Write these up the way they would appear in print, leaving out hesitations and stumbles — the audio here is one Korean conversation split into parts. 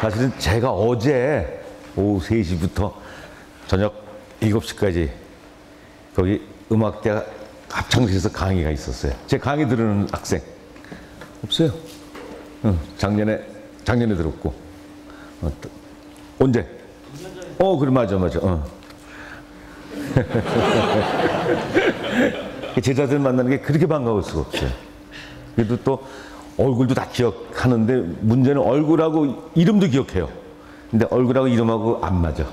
사실은 제가 어제 오후 3시부터 저녁 7시까지 거기 음악대 합창실에서 강의가 있었어요. 제 강의 들으는 학생 없어요. 작년에 들었고. 언제? 그래, 맞아. 제자들 만나는 게 그렇게 반가울 수가 없어요. 그래도 또 얼굴도 다 기억하는데 문제는 얼굴하고 이름도 기억해요. 근데 얼굴하고 이름하고 안 맞아.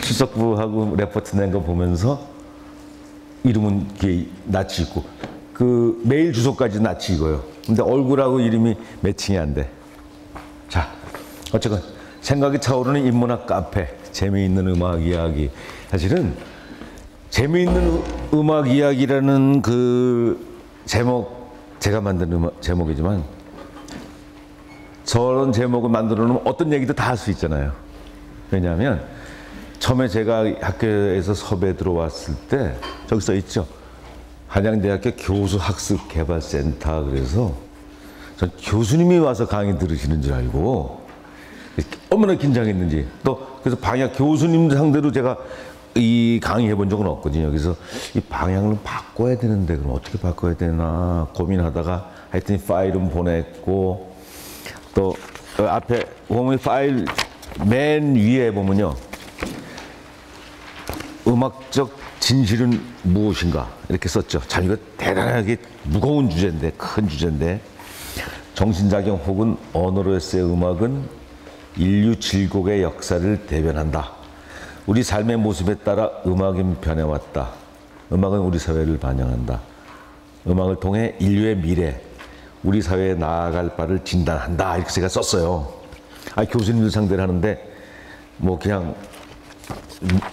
출석부하고 레포트 낸 거 보면서 이름은 낯이 있고 그 메일 주소까지 낯이 익어요. 근데 얼굴하고 이름이 매칭이 안 돼. 자, 어쨌건 생각이 차오르는 인문학 카페, 재미있는 음악 이야기. 사실은 재미있는 음악 이야기라는 그 제목, 제가 만든 제목이지만 저런 제목을 만들어 놓으면 어떤 얘기도 다 할 수 있잖아요. 왜냐하면 처음에 제가 학교에서 섭외 들어왔을 때 저기 써 있죠. 한양대학교 교수학습개발센터. 그래서 전 교수님이 와서 강의 들으시는 줄 알고 얼마나 긴장했는지. 또 그래서 방향 교수님 상대로 제가 이 강의해 본 적은 없거든요. 그래서 이 방향을 바꿔야 되는데 그럼 어떻게 바꿔야 되나 고민하다가 하여튼 파일은 보냈고, 또 앞에 보면 파일 맨 위에 보면요, 음악적 진실은 무엇인가 이렇게 썼죠. 참 이거 대단하게 무거운 주제인데, 큰 주제인데, 정신작용 혹은 언어로서의 음악은 인류 질곡의 역사를 대변한다. 우리 삶의 모습에 따라 음악은 변해왔다. 음악은 우리 사회를 반영한다. 음악을 통해 인류의 미래, 우리 사회에 나아갈 바를 진단한다. 이렇게 제가 썼어요. 교수님들 상대를 하는데 뭐 그냥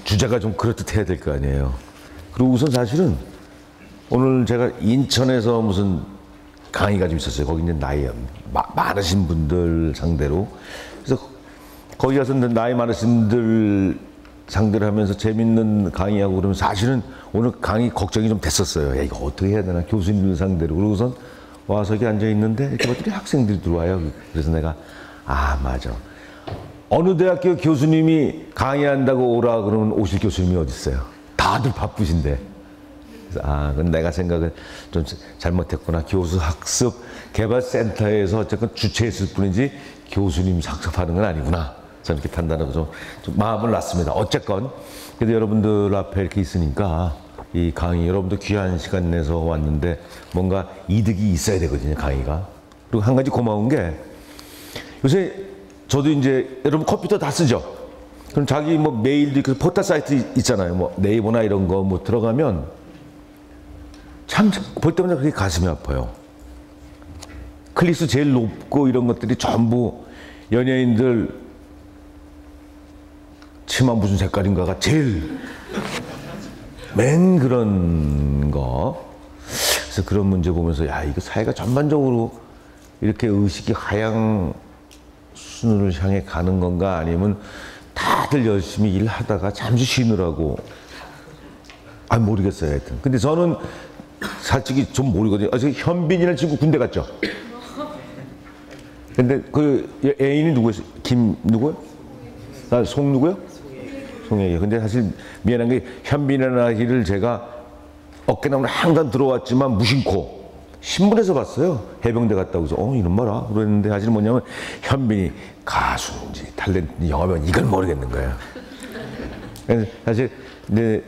주제가 좀 그럴듯해야 될 거 아니에요. 그리고 우선 사실은 오늘 제가 인천에서 무슨 강의가 좀 있었어요. 거기 이제 나이 많으신 분들 상대로. 그래서 거기 가서 나이 많으신 분들 상대를 하면서 재밌는 강의하고 그러면 사실은 오늘 강의 걱정이 좀 됐었어요. 야, 이거 어떻게 해야 되나, 교수님들 상대로. 그러고선 와서 여기 앉아 있는데 이렇게 봤더니 학생들이 들어와요. 그래서 내가 맞아. 어느 대학교 교수님이 강의한다고 오라 그러면 오실 교수님이 어디 있어요? 다들 바쁘신데. 그래서 그건 내가 생각을 좀 잘못했구나. 교수학습개발센터에서 어쨌든 주최했을 뿐이지 교수님 상습하는 건 아니구나. 저는 이렇게 판단하고 좀 마음을 놨습니다. 어쨌건 그래도 여러분들 앞에 이렇게 있으니까 이 강의, 여러분도 귀한 시간 내서 왔는데 뭔가 이득이 있어야 되거든요, 강의가. 그리고 한 가지 고마운 게 요새 저도 이제 여러분 컴퓨터 다 쓰죠. 그럼 자기 뭐 메일도 있고 포털 사이트 있잖아요. 뭐 네이버나 이런 거 뭐 들어가면 참 볼 때마다 그게 가슴이 아파요. 클릭수 제일 높고 이런 것들이 전부 연예인들 치마 무슨 색깔인가가 제일 맨 그런 거. 그래서 그런 문제 보면서 이거 사회가 전반적으로 이렇게 의식이 하향 순으로 향해 가는 건가, 아니면 다들 열심히 일하다가 잠시 쉬느라고 모르겠어요. 하여튼 근데 저는 솔직히 좀 모르거든요. 현빈이라는 친구 군대 갔죠. 근데 그 애인이 누구였어요? 누구요? 송 누구요? 송혜교. 근데 사실 미안한 게 현빈이라는 아이를 제가 어깨너머로 항상 들어왔지만 무심코 신문에서 봤어요. 해병대 갔다고 해서 이런 말아 그랬는데, 사실 뭐냐면 현빈이 가수인지 탤런트인지 영화배우인지 이걸 모르겠는 거예요. 사실 이제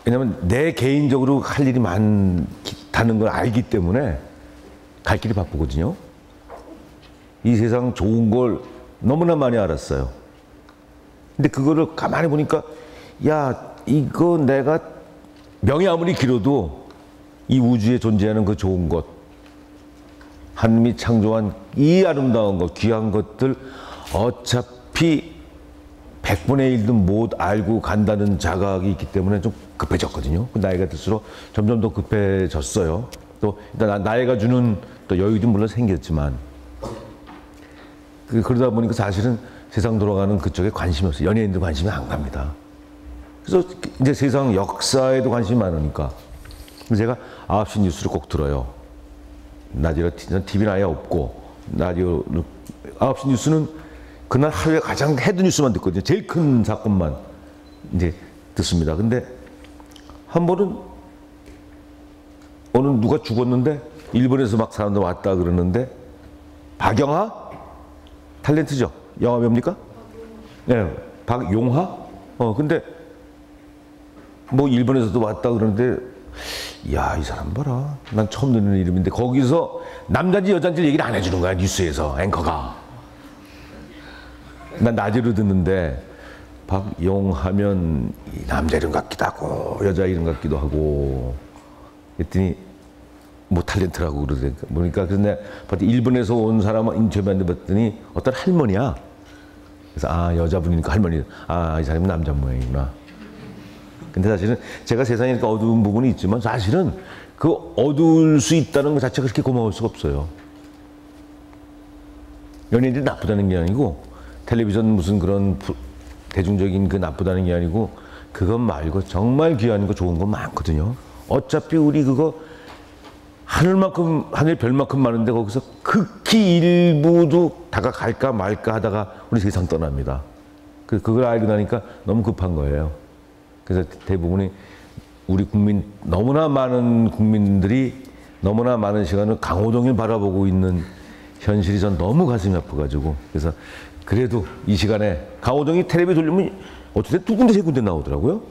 왜냐면 내 개인적으로 할 일이 많다는 걸 알기 때문에 갈 길이 바쁘거든요. 이 세상 좋은 걸 너무나 많이 알았어요. 근데 그거를 가만히 보니까 이거 내가 명이 아무리 길어도 이 우주에 존재하는 그 좋은 것, 하느님이 창조한 이 아름다운 것, 귀한 것들 어차피 100분의 1도 못 알고 간다는 자각이 있기 때문에 좀 급해졌거든요. 나이가 들수록 점점 더 급해졌어요. 또 일단 나이가 주는 또 여유도 물론 생겼지만 그러다 보니까 사실은 세상 돌아가는 그쪽에 관심이 없어요. 연예인들 관심이 안 갑니다. 그래서 이제 세상 역사에도 관심이 많으니까. 그래서 제가 9시 뉴스를 꼭 들어요. 라디오, TV는 아예 없고, 라디오, 9시 뉴스는 그날 하루에 가장 헤드 뉴스만 듣거든요. 제일 큰 사건만 이제 듣습니다. 근데 한 번은 어느 누가 죽었는데 일본에서 막 사람들 왔다 그러는데 박영하? 탤런트죠? 영화 배우입니까? 네, 박용하? 근데 뭐 일본에서도 왔다 그러는데 야, 이 사람 봐라. 난 처음 듣는 이름인데 거기서 남자인지 여자인지 얘기를 안 해주는 거야, 뉴스에서 앵커가. 난 낮으로 듣는데 박용하면 남자 이름 같기도 하고 여자 이름 같기도 하고 그랬더니 뭐 탤런트라고 그러더니까 그러니까 근데 일본에서 온 사람 인터뷰했는데 봤더니 어떤 할머니야. 그래서 아, 여자분이니까 할머니. 아, 이 사람이 남자 모양이구나. 근데 사실은 제가 세상에 이렇게 어두운 부분이 있지만 사실은 그 어두울 수 있다는 것 자체가 그렇게 고마울 수가 없어요. 연예인들이 나쁘다는 게 아니고 텔레비전 무슨 그런 대중적인 그 나쁘다는 게 아니고 그것 말고 정말 귀한 거 좋은 거 많거든요. 어차피 우리 그거 하늘 별만큼 많은데 거기서 극히 일부도 다가갈까 말까 하다가 우리 세상 떠납니다. 그걸 알고 나니까 너무 급한 거예요. 그래서 대부분이 우리 국민, 너무나 많은 국민들이 너무나 많은 시간을 강호동을 바라보고 있는 현실이 전 너무 가슴이 아파가지고 그래서 그래도 이 시간에 강호동이 텔레비 돌리면 어쨌든 두 군데 세 군데 나오더라고요.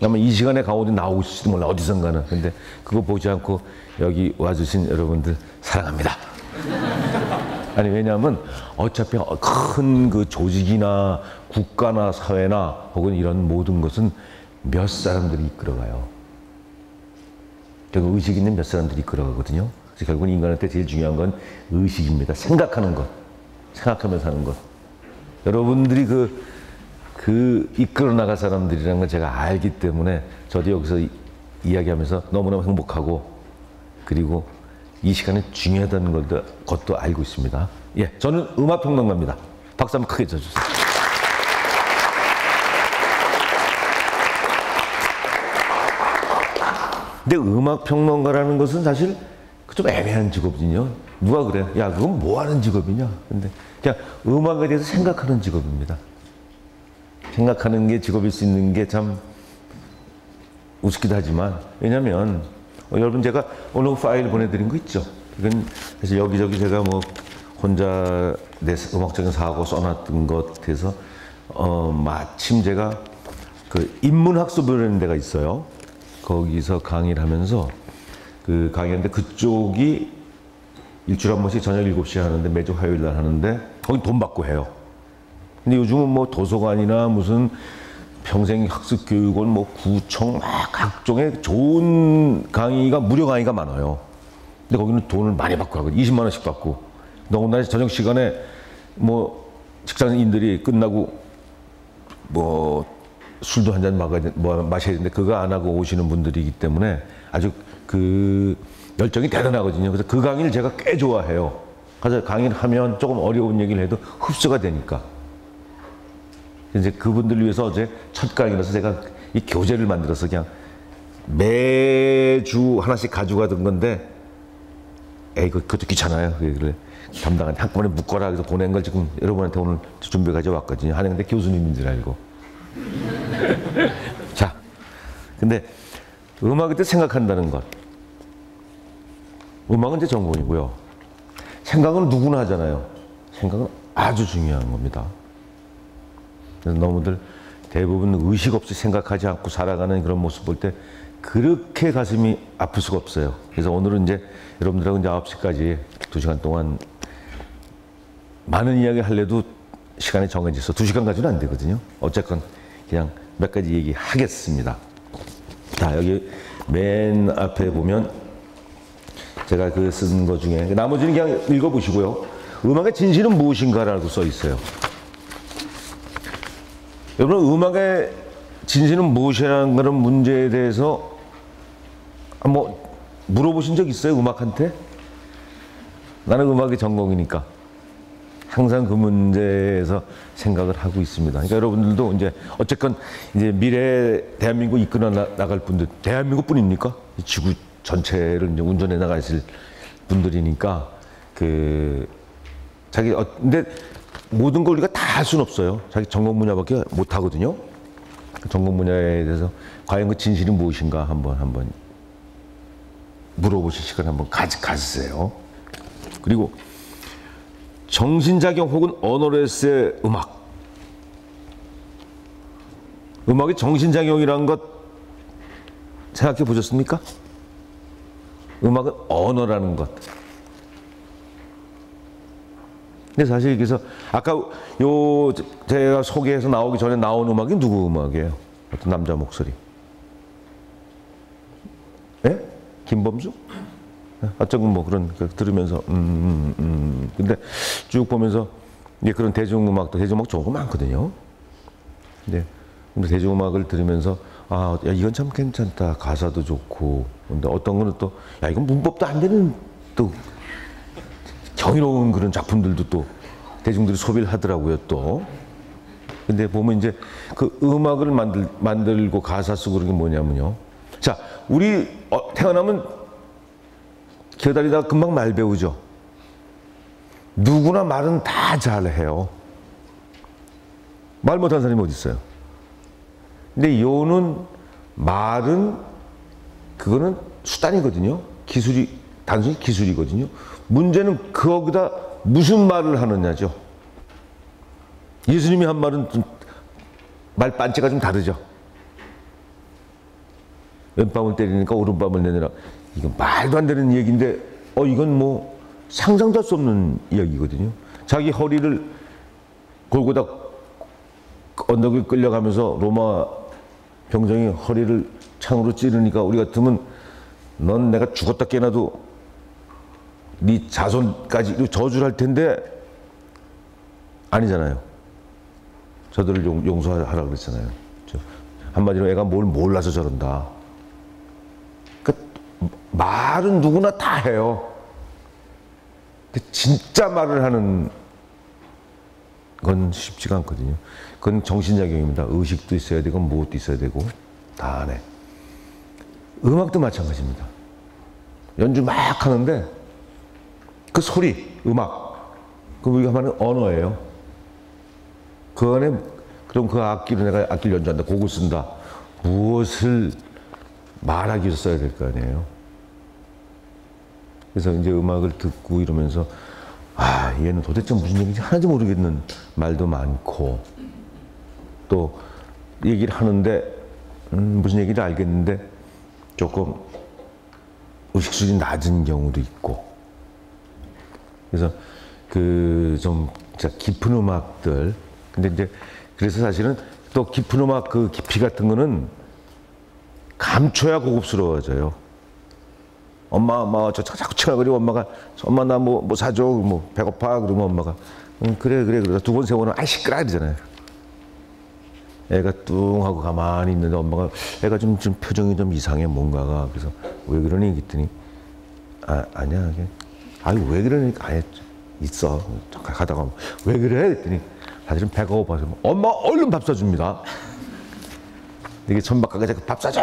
아마 이 시간에 강호동이 나오고 있을지도 몰라 어디선가는. 근데 그거 보지 않고 여기 와주신 여러분들 사랑합니다. 아니 왜냐하면 어차피 큰 그 조직이나 국가나 사회나 혹은 이런 모든 것은 몇 사람들이 이끌어가요. 결국 의식 있는 몇 사람들이 이끌어가거든요. 그래서 결국은 인간한테 제일 중요한 건 의식입니다. 생각하는 것, 생각하면서 사는 것. 여러분들이 그 이끌어 나갈 사람들이라는 걸 제가 알기 때문에 저도 여기서 이야기하면서 너무너무 행복하고 그리고 이 시간에 중요하다는 것도 알고 있습니다. 예, 저는 음악평론가입니다. 박수 한번 크게 쳐주세요. 근데 음악평론가라는 것은 사실 좀 애매한 직업이거든요. 누가 그래? 야, 그건 뭐 하는 직업이냐? 근데 그냥 음악에 대해서 생각하는 직업입니다. 생각하는 게 직업일 수 있는 게 참 우습기도 하지만 왜냐면 여러분 제가 오늘 파일 보내드린 거 있죠? 이건 사실 여기저기 제가 뭐 혼자 내 음악적인 사고 써놨던 것에서 마침 제가 그 인문학습이라는 데가 있어요. 거기서 강의를 하면서 그 강의하는데 그쪽이 일주일에 한 번씩 저녁 7시에 하는데 매주 화요일 날 하는데 거기 돈 받고 해요. 근데 요즘은 뭐 도서관이나 무슨 평생 학습 교육원 뭐 구청 막 각종의 좋은 강의가 무료 강의가 많아요. 근데 거기는 돈을 많이 받고 하거든요. 20만 원씩 받고. 너무나 저녁 시간에 뭐 직장인들이 끝나고 뭐 술도 한 잔 마셔야 되는데 그거 안 하고 오시는 분들이기 때문에 아주 그 열정이 대단하거든요. 그래서 그 강의를 제가 꽤 좋아해요. 그래서 강의를 하면 조금 어려운 얘기를 해도 흡수가 되니까. 이제 그분들을 위해서 어제 첫 강의라서 제가 이 교재를 만들어서 그냥 매주 하나씩 가져가던 건데 그것도 귀찮아요. 그래 담당한 한꺼번에 묶어라 그래서 보낸 걸 지금 여러분한테 오늘 준비해 가져왔거든요. 하는데 교수님인 줄 알고. 자, 근데 음악을 때 생각한다는 것. 음악은 제 전공이고요. 생각은 누구나 하잖아요. 생각은 아주 중요한 겁니다. 그래서 너무들 대부분 의식 없이 생각하지 않고 살아가는 그런 모습 볼 때 그렇게 가슴이 아플 수가 없어요. 그래서 오늘은 이제 여러분들하고 이제 9시까지 2시간 동안 많은 이야기 하려도 시간이 정해져 있어 2시간까지는 안 되거든요. 어쨌건 그냥 몇 가지 얘기하겠습니다. 자, 여기 맨 앞에 보면 제가 그 쓴 거 중에 나머지는 그냥 읽어보시고요. 음악의 진실은 무엇인가라고 써 있어요. 여러분 음악의 진실은 무엇이라는 그런 문제에 대해서 뭐 물어보신 적 있어요? 음악한테? 나는 음악의 전공이니까 항상 그 문제에서 생각을 하고 있습니다. 그러니까 여러분들도 이제 어쨌건 이제 미래 대한민국 이끌어 나갈 분들, 대한민국뿐입니까? 지구 전체를 이제 운전해 나가실 분들이니까 그 자기 근데 모든 걸 우리가 다 할 수는 없어요. 자기 전공 분야밖에 못 하거든요. 전공 분야에 대해서 과연 그 진실이 무엇인가 한번 물어보실 시간 한번 가지세요. 그리고 정신작용 혹은 언어레스의 음악. 음악의 정신작용이라는 것 생각해 보셨습니까? 음악은 언어라는 것. 근데 사실 그래서 아까 제가 소개해서 나오기 전에 나온 음악이 누구 음악이에요? 어떤 남자 목소리. 예? 김범수? 어쩌고 뭐 그런 들으면서 근데 쭉 보면서 이제 그런 대중음악도 대중음악 좋은 거 많거든요. 근데 대중음악을 들으면서 아, 야, 이건 참 괜찮다. 가사도 좋고. 근데 어떤 거는 또 야, 이건 문법도 안 되는 또 경이로운 그런 작품들도 또 대중들이 소비를 하더라고요, 또. 근데 보면 이제 그 음악을 만들고 가사 쓰고 그런 게 뭐냐면요. 자, 우리 태어나면 기어다니다가 금방 말 배우죠. 누구나 말은 다 잘해요. 말 못하는 사람이 어디 있어요? 근데 말은 그거는 수단이거든요. 단순히 기술이거든요. 문제는 거기다 무슨 말을 하느냐죠. 예수님이 한 말은 좀 말 반체가 좀 다르죠. 왼밤을 때리니까 오른밤을 내느라. 이건 말도 안 되는 얘기인데 이건 뭐 상상도 할 수 없는 이야기거든요. 자기 허리를 골고다 언덕을 끌려가면서 로마 병정이 허리를 창으로 찌르니까 우리 같으면 넌 내가 죽었다 깨나도 네 자손까지 저주를 할 텐데 아니잖아요. 저들을 용서하라 그랬잖아요. 한마디로 애가 뭘 몰라서 저런다. 말은 누구나 다 해요. 근데 진짜 말을 하는 건 쉽지가 않거든요. 그건 정신작용입니다. 의식도 있어야 되고 무엇도 있어야 되고 다 안 해. 음악도 마찬가지입니다. 연주 막 하는데 그 소리, 음악, 그 우리가 말하는 언어예요. 그 안에 그럼 그 악기로 내가 악기를 연주한다, 곡을 쓴다. 무엇을 말하기 위해서 써야 될 거 아니에요. 그래서 이제 음악을 듣고 이러면서 아, 얘는 도대체 무슨 얘기인지 하나도 모르겠는 말도 많고 또 얘기를 하는데 무슨 얘기를 알겠는데 조금 의식 수준이 낮은 경우도 있고 그래서 그 좀 깊은 음악들 근데 이제 그래서 사실은 또 깊은 음악 그 깊이 같은 거는 감춰야 고급스러워져요. 엄마 저 자꾸 치마거리고 엄마가 엄마 나 뭐 사줘 뭐 배고파 그러면 엄마가 그래 그러다 두 번 세 번은 아 시끄러 그러잖아요. 애가 뚱하고 가만히 있는데 엄마가 애가 좀 표정이 좀 이상해 뭔가가 그래서 왜 그러니 그랬더니 아니야 아유 왜 그러니까 아니 있어 가다가 왜 그래 그랬더니 사실은 배가 고파서 엄마 얼른 밥 사줍니다. 이게 천박하게 자꾸 밥 사줘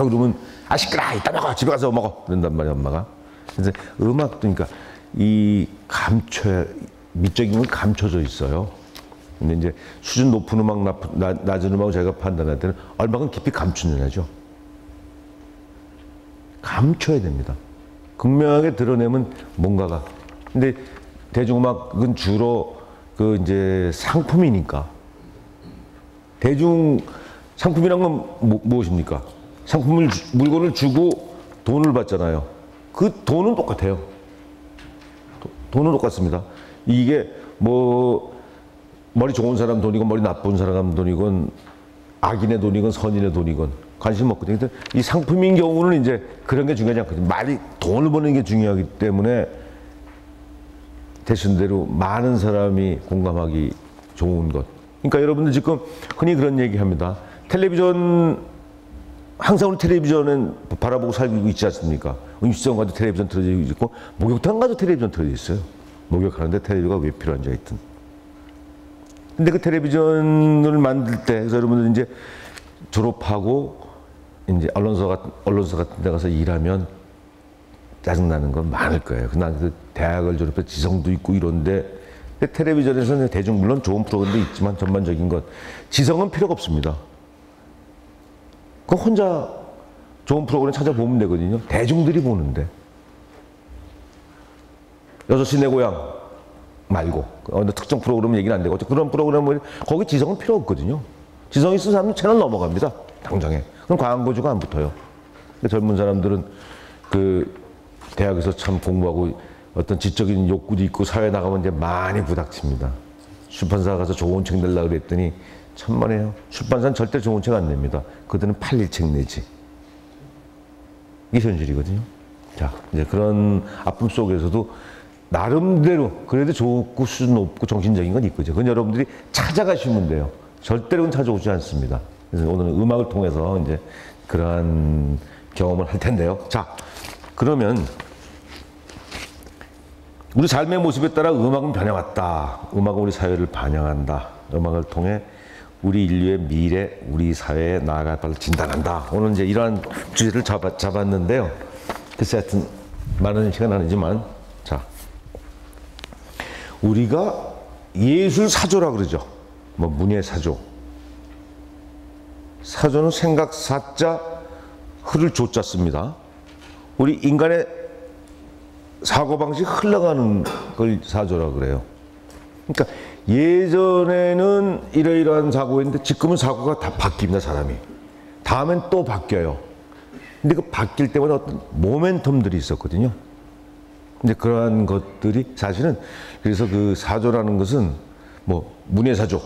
그러면 아 시끄러 이따 먹어 집에 가서 먹어 그런단 말이야 엄마가. 그래서 음악도 그러니까 이 미적인 건 감춰져 있어요. 근데 이제 수준 높은 음악 낮은 음악을 저희가 판단할 때는 얼마큼 깊이 감추느냐죠. 감춰야 됩니다. 극명하게 드러내면 뭔가가. 근데 대중음악은 주로 그 이제 상품이니까 상품이란 건 무엇입니까? 물건을 주고 돈을 받잖아요. 그 돈은 똑같아요. 돈은 똑같습니다. 이게 뭐 머리 좋은 사람 돈이건 머리 나쁜 사람 돈이건 악인의 돈이건 선인의 돈이건 관심 없거든요. 근데 이 상품인 경우는 이제 그런 게 중요하지 않거든요. 돈을 버는 게 중요하기 때문에 대신대로 많은 사람이 공감하기 좋은 것. 그러니까 여러분들 지금 흔히 그런 얘기 합니다. 항상 우리 텔레비전은 바라보고 살고 있지 않습니까? 음식점 가도 텔레비전 틀어져 있고, 목욕탕 가도 텔레비전 틀어져 있어요. 목욕하는데 텔레비가 왜 필요한지 하여튼. 근데 그 텔레비전을 만들 때, 그래서 여러분들 이제 졸업하고, 이제 언론사 같은 데 가서 일하면 짜증나는 건 많을 거예요. 난 그 대학을 졸업해 지성도 있고 이런데, 텔레비전에서는 대중 물론 좋은 프로그램도 있지만 전반적인 것 지성은 필요가 없습니다. 그 혼자 좋은 프로그램 찾아보면 되거든요. 대중들이 보는데 6시 내 고향 말고 어느 특정 프로그램 얘기는 안 되고 그런 프로그램을 거기 지성은 필요 없거든요. 지성 있는 사람은 채널 넘어갑니다. 당장에. 그럼 광고주가 안 붙어요. 젊은 사람들은 그 대학에서 참 공부하고 어떤 지적인 욕구도 있고 사회 나가면 이제 많이 부닥칩니다. 출판사 가서 좋은 책 내려고 그랬더니 천만에요. 출판사는 절대 좋은 책 안 냅니다. 그들은 팔릴 책 내지. 이게 현실이거든요. 자, 이제 그런 아픔 속에서도 나름대로 그래도 좋고 수준 높고 정신적인 건 있거죠. 그건 여러분들이 찾아가시면 돼요. 절대로는 찾아오지 않습니다. 그래서 오늘은 음악을 통해서 이제 그러한 경험을 할 텐데요. 자, 그러면 우리 삶의 모습에 따라 음악은 변해왔다. 음악은 우리 사회를 반영한다. 음악을 통해 우리 인류의 미래, 우리 사회에 나아갈 바를 진단한다. 오늘 이제 이러한 주제를 잡았는데요. 글쎄 하여튼 많은 시간 아니지만 자, 우리가 예술 사조라 그러죠. 뭐 문예 사조. 사조는 생각 사자, 흐를 조자 씁니다. 우리 인간의 사고방식 흘러가는 걸 사조라 그래요. 그러니까 예전에는 이러이러한 사고였는데 지금은 사고가 다 바뀝니다, 사람이. 다음엔 또 바뀌어요. 근데 그 바뀔 때마다 어떤 모멘텀들이 있었거든요. 근데 그러한 것들이 사실은 그래서 그 사조라는 것은 뭐 문예사조,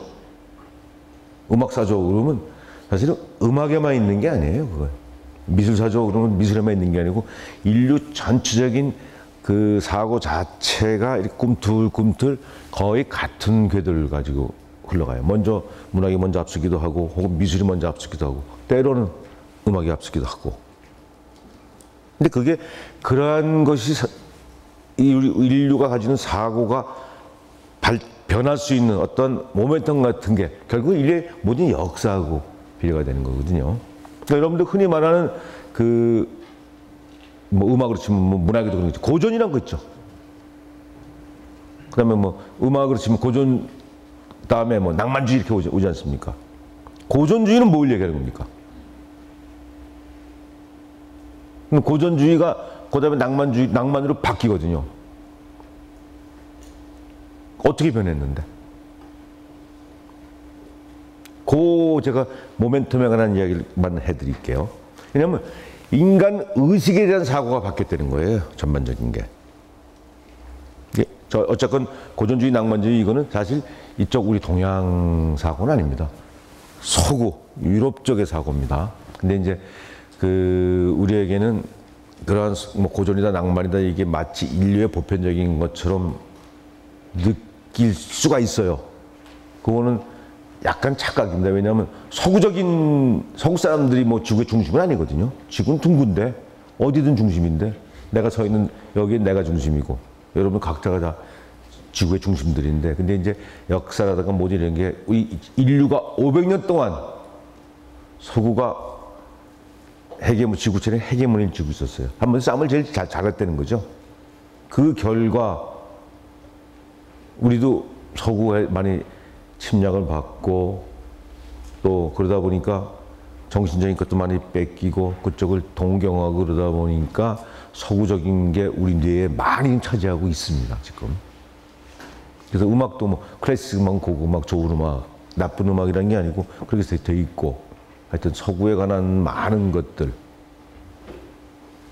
음악사조 그러면 사실은 음악에만 있는 게 아니에요, 그건. 미술사조 그러면 미술에만 있는 게 아니고 인류 전체적인 그 사고 자체가 이렇게 꿈틀꿈틀 거의 같은 궤도를 가지고 흘러가요. 먼저 문학이 먼저 앞서기도 하고 혹은 미술이 먼저 앞서기도 하고 때로는 음악이 앞서기도 하고. 근데 그게 그러한 것이 인류가 가지는 사고가 변할 수 있는 어떤 모멘텀 같은 게 결국 인류의 모든 역사하고 비례가 되는 거거든요. 그러니까 여러분들 흔히 말하는 그 뭐 음악으로 치면 뭐 문학에도 그런 거 있죠. 고전이란 거 있죠. 그다음에 뭐 음악으로 치면 고전 다음에 뭐 낭만주의 이렇게 오지 않습니까? 고전주의는 뭘 얘기하는 겁니까? 고전주의가 그다음에 낭만으로 바뀌거든요. 어떻게 변했는데? 제가 모멘텀에 관한 이야기만 해드릴게요. 왜냐하면 인간 의식에 대한 사고가 바뀌었다는 거예요. 전반적인 게. 어쨌건 고전주의, 낭만주의 이거는 사실 이쪽 우리 동양 사고는 아닙니다. 서구, 유럽 쪽의 사고입니다. 근데 이제 그 우리에게는 그러한 뭐 고전이다 낭만이다 이게 마치 인류의 보편적인 것처럼 느낄 수가 있어요. 그거는 약간 착각입니다. 왜냐하면 서구 사람들이 뭐 지구의 중심은 아니거든요. 지구는 둥근데 어디든 중심인데 내가 서 있는 여기엔 내가 중심이고 여러분 각자가 다 지구의 중심들인데 근데 이제 역사라든가 뭐 이런 게 우리 인류가 500년 동안 서구가 지구촌에 헤게모니를 쥐고 있었어요. 한번 싸움을 제일 잘했다는 거죠. 그 결과 우리도 서구에 많이 침략을 받고 또 그러다 보니까 정신적인 것도 많이 뺏기고 그쪽을 동경하고 그러다 보니까 서구적인 게 우리 뇌에 많이 차지하고 있습니다, 지금. 그래서 음악도 뭐 클래식 음악, 고음악, 좋은 음악, 나쁜 음악이라는 게 아니고 그렇게 돼 있고 하여튼 서구에 관한 많은 것들.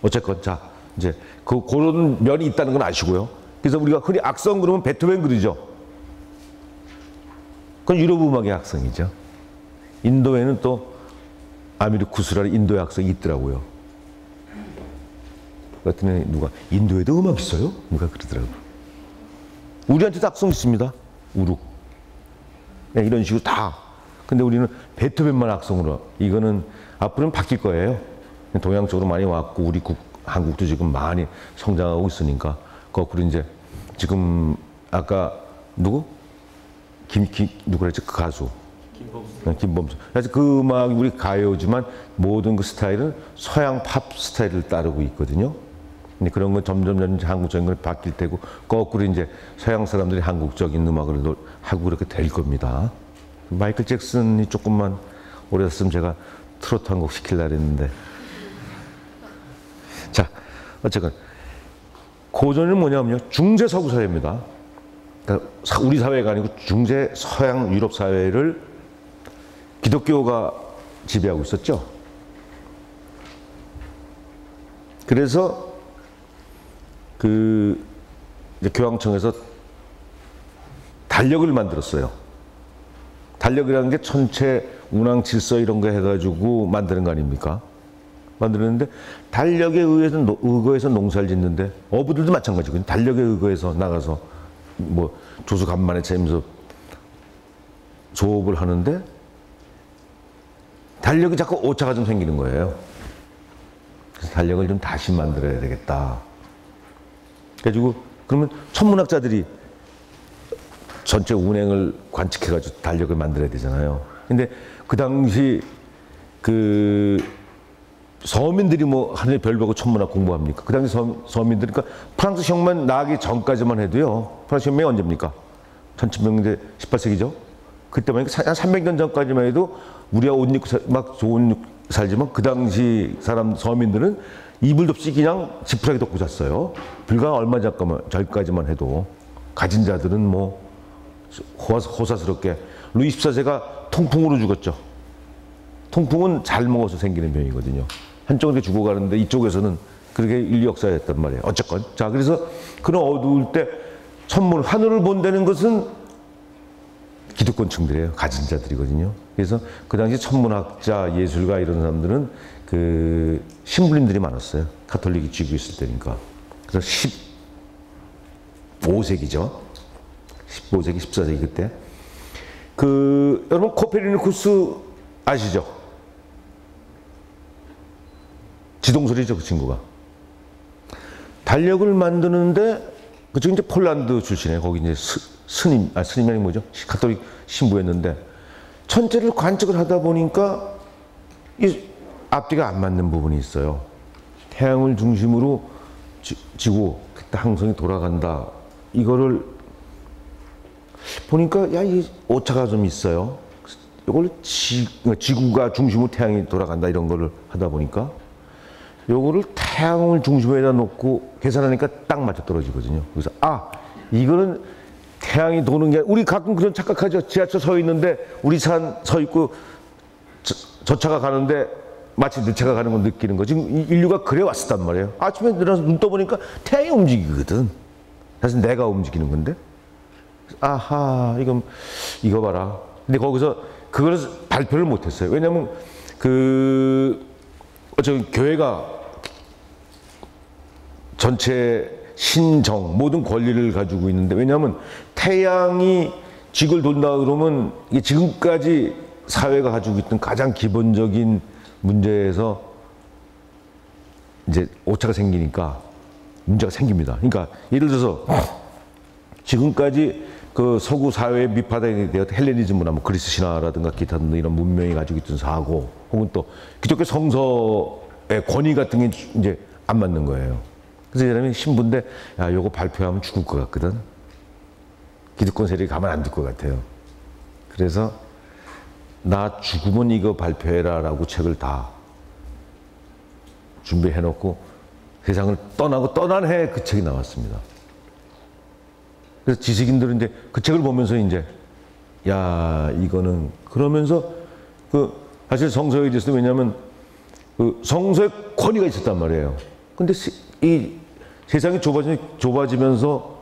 어쨌건 자, 이제 그런 면이 있다는 건 아시고요. 그래서 우리가 흔히 악성 그러면 베토벤 그러죠. 그건 유럽 음악의 악성이죠. 인도에는 또 아미르 쿠스라는 인도의 악성이 있더라고요. 그랬더니 누가 인도에도 음악 있어요? 누가 그러더라고요. 우리한테도 악성 있습니다. 우룩. 네, 이런 식으로 다. 근데 우리는 베토벤만 악성으로. 이거는 앞으로는 바뀔 거예요. 동양 쪽으로 많이 왔고 우리 한국도 지금 많이 성장하고 있으니까 거꾸로 이제 지금 아까 누구? 누구랬지? 그 가수. 김범수. 그래서 그 음악이 우리 가요지만 모든 그 스타일은 서양 팝 스타일을 따르고 있거든요. 근데 그런 건 점점 한국적인 걸 바뀔 테고 거꾸로 이제 서양 사람들이 한국적인 음악을 하고 그렇게 될 겁니다. 마이클 잭슨이 조금만 오래 했으면 제가 트로트 한 곡 시키려고 했는데. 자, 어쨌건 고전은 뭐냐면요, 중세 서구 사회입니다. 그러니까 우리 사회가 아니고 중세 서양 유럽 사회를 기독교가 지배하고 있었죠. 그래서 이제 교황청에서 달력을 만들었어요. 달력이라는 게 전체 운항 질서 이런 거 해가지고 만드는 거 아닙니까? 만들었는데 달력에 의거해서 농사를 짓는데 어부들도 마찬가지거든요. 달력에 의거해서 나가서 뭐 조수 간만에 채면서 조업을 하는데 달력이 자꾸 오차가 좀 생기는 거예요. 그래서 달력을 좀 다시 만들어야 되겠다. 그래가지고 그러면 천문학자들이 전체 운행을 관측해가지고 달력을 만들어야 되잖아요. 근데 그 당시 서민들이 뭐 하늘에 별 보고 천문학 공부합니까? 그 당시 서민들이, 그러니까 프랑스 혁명 나기 전까지만 해도요. 프랑스 혁명이 언제입니까? 1700년대 18세기죠. 그때만 한 300년 전까지만 해도 우리가 옷 입고 막 좋은 옷 살지만 그 당시 서민들은 이불도 없이 그냥 지푸라기 덮고 잤어요. 불과 얼마 전까지만 해도 가진 자들은 뭐 호사스럽게 루이 14세가 통풍으로 죽었죠. 통풍은 잘 먹어서 생기는 병이거든요. 한쪽은 죽어가는데 이쪽에서는 그렇게 인류 역사였단 말이에요. 어쨌건. 자, 그래서 그런 어두울 때 하늘을 본다는 것은 기득권층들이에요. 가진 자들이거든요. 그래서 그 당시 천문학자, 예술가 이런 사람들은 신부님들이 많았어요. 가톨릭이 쥐고 있을 때니까. 그래서 15세기죠. 15세기, 14세기 그때. 여러분 코페르니쿠스 아시죠? 지동설이죠, 그 친구가. 달력을 만드는데 그쪽 이제 폴란드 출신이에요. 거기 이제 스님이 아니 뭐죠? 가톨릭 신부였는데 천체를 관측을 하다 보니까 이 앞뒤가 안 맞는 부분이 있어요. 태양을 중심으로 지구, 항성이 돌아간다. 이거를 보니까 이 오차가 좀 있어요. 이걸 지구가 중심으로 태양이 돌아간다 이런 거를 하다 보니까 요거를 태양을 중심에다 놓고 계산하니까 딱 맞아 떨어지거든요. 그래서 이거는 태양이 도는 게, 우리 가끔 그런 착각하죠. 지하철 서 있는데 우리 산 서 있고 저 차가 가는데 마치 내 차가 가는 걸 느끼는 거. 지금 인류가 그래 왔었단 말이에요. 아침에 일어나서 눈 떠보니까 태양이 움직이거든. 사실 내가 움직이는 건데. 아하, 이거 봐라. 근데 거기서 그걸 발표를 못했어요. 왜냐면 교회가 전체 신정 모든 권리를 가지고 있는데, 왜냐하면 태양이 지구를 돈다 그러면 이게 지금까지 사회가 가지고 있던 가장 기본적인 문제에서 이제 오차가 생기니까 문제가 생깁니다. 그러니까 예를 들어서 지금까지 서구 사회의 밑바닥이 되었던 헬레니즘 문화, 뭐 그리스 신화라든가 기타 등등 이런 문명이 가지고 있던 사고, 혹은 또 기독교 성서의 권위 같은 게 이제 안 맞는 거예요. 그래서 이 사람이 신부인데, 요거 발표하면 죽을 것 같거든. 기득권 세력이 가만 안 둘 것 같아요. 그래서 나 죽으면 이거 발표해라 라고 책을 다 준비해놓고 세상을 떠난 해에 그 책이 나왔습니다. 그래서 지식인들은 이제 그 책을 보면서 이제 이거는 그러면서 사실 성서에 대해서, 왜냐하면 성서의 권위가 있었단 말이에요. 근데 이 세상이 좁아지면서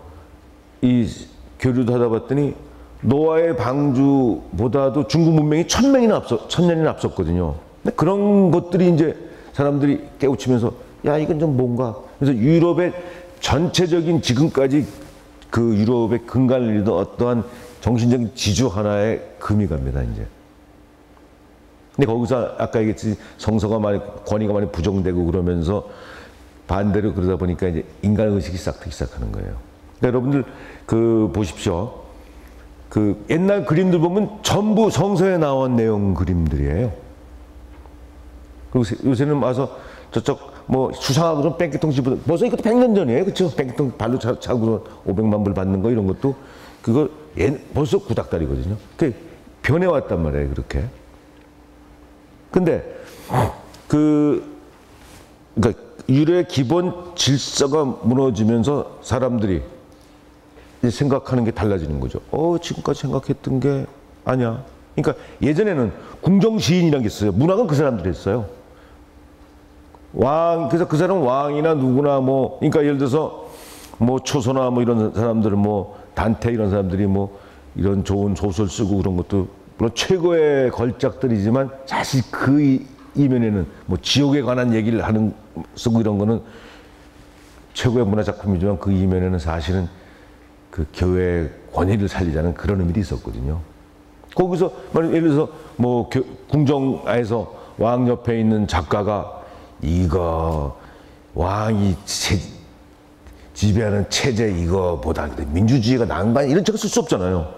이 교류도 하다 봤더니 노아의 방주보다도 중국 문명이 1000년이나 앞섰거든요. 근데 그런 것들이 이제 사람들이 깨우치면서 이건 좀 뭔가. 그래서 유럽의 전체적인 지금까지 유럽의 근간을 이루던 어떠한 정신적인 지주 하나에 금이 갑니다, 이제. 근데 거기서 아까 얘기했듯이 성서가 권위가 많이 부정되고 그러면서 반대로 그러다 보니까 이제 인간 의식이 싹트기 시작하는 거예요. 그러니까 여러분들 보십시오. 옛날 그림들 보면 전부 성서에 나온 내용 그림들이에요. 그리고 요새는 와서 저쪽 뭐 수상하고는 뺑기통 집어 벌써 이것도 100년 전이에요, 그렇죠? 뺑기통 발로 차고 500만 불 받는 거 이런 것도 그거 벌써 구닥다리거든요. 그 변해왔단 말이에요, 그렇게. 근데 그러니까 율의 기본 질서가 무너지면서 사람들이 생각하는 게 달라지는 거죠. 지금까지 생각했던 게 아니야. 그러니까 예전에는 궁정시인이라는 게 있어요. 문학은 그 사람들이 했어요. 그래서 그 사람은 왕이나 누구나 뭐, 그러니까 예를 들어서 뭐 초소나 뭐 이런 사람들은 뭐 단테 이런 사람들이 뭐 이런 좋은 소설 쓰고 그런 것도 물론 최고의 걸작들이지만 사실 그 이면에는 뭐 지옥에 관한 얘기를 쓰고 이런 거는 최고의 문화 작품이지만 그 이면에는 사실은 그 교회의 권위를 살리자는 그런 의미도 있었거든요. 거기서 예를 들어서 뭐 궁정에서 왕 옆에 있는 작가가 이거 왕이 지배하는 체제 이거보다 민주주의가 나은 거 아니야? 이런 책을 쓸 수 없잖아요.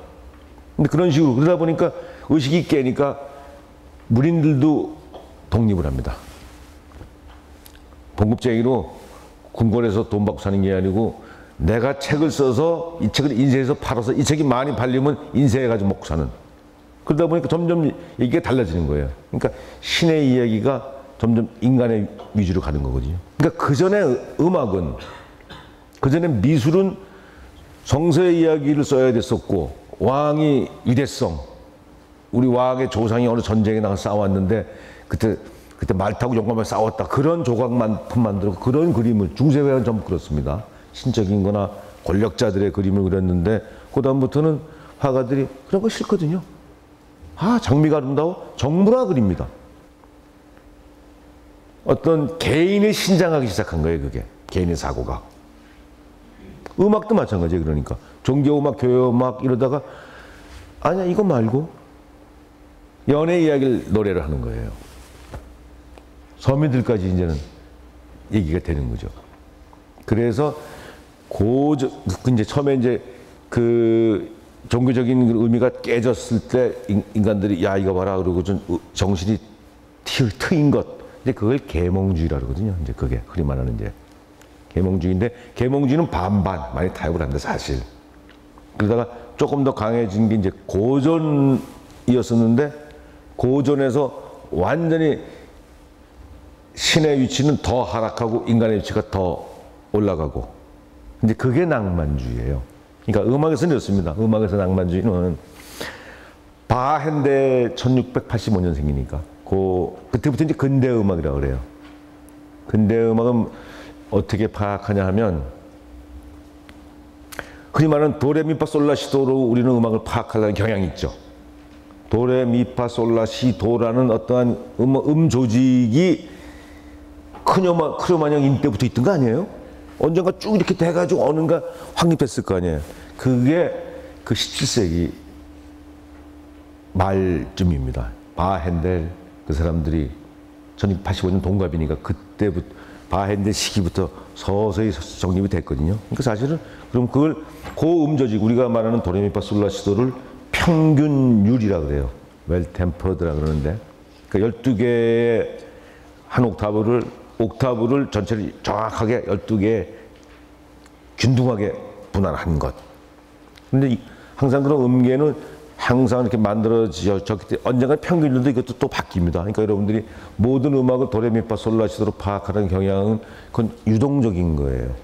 근데 그런 식으로 그러다 보니까 의식이 깨니까 문인들도 독립을 합니다. 봉급쟁이로 궁궐에서 돈 받고 사는 게 아니고 내가 책을 써서 이 책을 인쇄해서 팔아서 이 책이 많이 팔리면 인쇄해가지고 먹고 사는. 그러다 보니까 점점 이게 달라지는 거예요. 그러니까 신의 이야기가 점점 인간의 위주로 가는 거거든요. 그러니까 그전에 음악은, 그전에 미술은 정서의 이야기를 써야 됐었고, 왕이 위대성, 우리 왕의 조상이 어느 전쟁에 나가서 싸웠는데, 그때 말 타고 용감하게 싸웠다. 그런 조각만품 만들고, 그런 그림을, 중세회화는 전부 그렇습니다. 신적인 거나 권력자들의 그림을 그렸는데, 그다음부터는 화가들이 그런 거 싫거든요. 장미가 아름다워? 정물화 그립니다. 어떤 개인을 신장하기 시작한 거예요, 그게. 개인의 사고가. 음악도 마찬가지예요, 그러니까. 종교음악, 교회음악 이러다가 아니야, 이거 말고 연애 이야기를 노래를 하는 거예요. 서민들까지 이제는 얘기가 되는 거죠. 그래서 이제 처음에 이제 그 종교적인 의미가 깨졌을 때 인간들이 야, 이거 봐라 그러고 좀 정신이 트인 것. 이제 그걸 계몽주의라 그러거든요. 이제 그게 흔히 말하는 이제 계몽주의인데, 계몽주의는 반반 많이 타협을 한다, 사실. 그러다가 조금 더 강해진 게 이제 고전이었었는데, 고전에서 완전히 신의 위치는 더 하락하고 인간의 위치가 더 올라가고. 근데 그게 낭만주의예요. 그러니까 음악에서는 이렇습니다. 음악에서 낭만주의는 바헨데 1685년생이니까 그때부터 이제 근대 음악이라고 그래요. 근대 음악은 어떻게 파악하냐 하면, 흔히 말하는 도레미파솔라시도로 우리는 음악을 파악하려는 경향이 있죠. 도레미파솔라시도라는 어떠한 조직이 크로마뇽 때부터 있던 거 아니에요? 언젠가 쭉 이렇게 돼가지고 어느가 확립했을 거 아니에요. 그게 그 17세기 말쯤입니다. 바헨델 그 사람들이 1685년 동갑이니까 그때부터 바헨델 시기부터 서서히 정립이 됐거든요. 그러니까 사실은 그럼 그걸 고음조직, 우리가 말하는 도레미파솔라시도를 평균율이라 그래요. 웰템퍼드라 그러는데, 그러니까 12개의 한 옥타브를 전체를 정확하게 12개 균등하게 분할한 것. 근데 항상 그런 음계는 항상 이렇게 만들어졌기 때문에 언젠가 평균율도 이것도 또 바뀝니다. 그러니까 여러분들이 모든 음악을 도레미파솔라시도로 파악하는 경향은 그건 유동적인 거예요.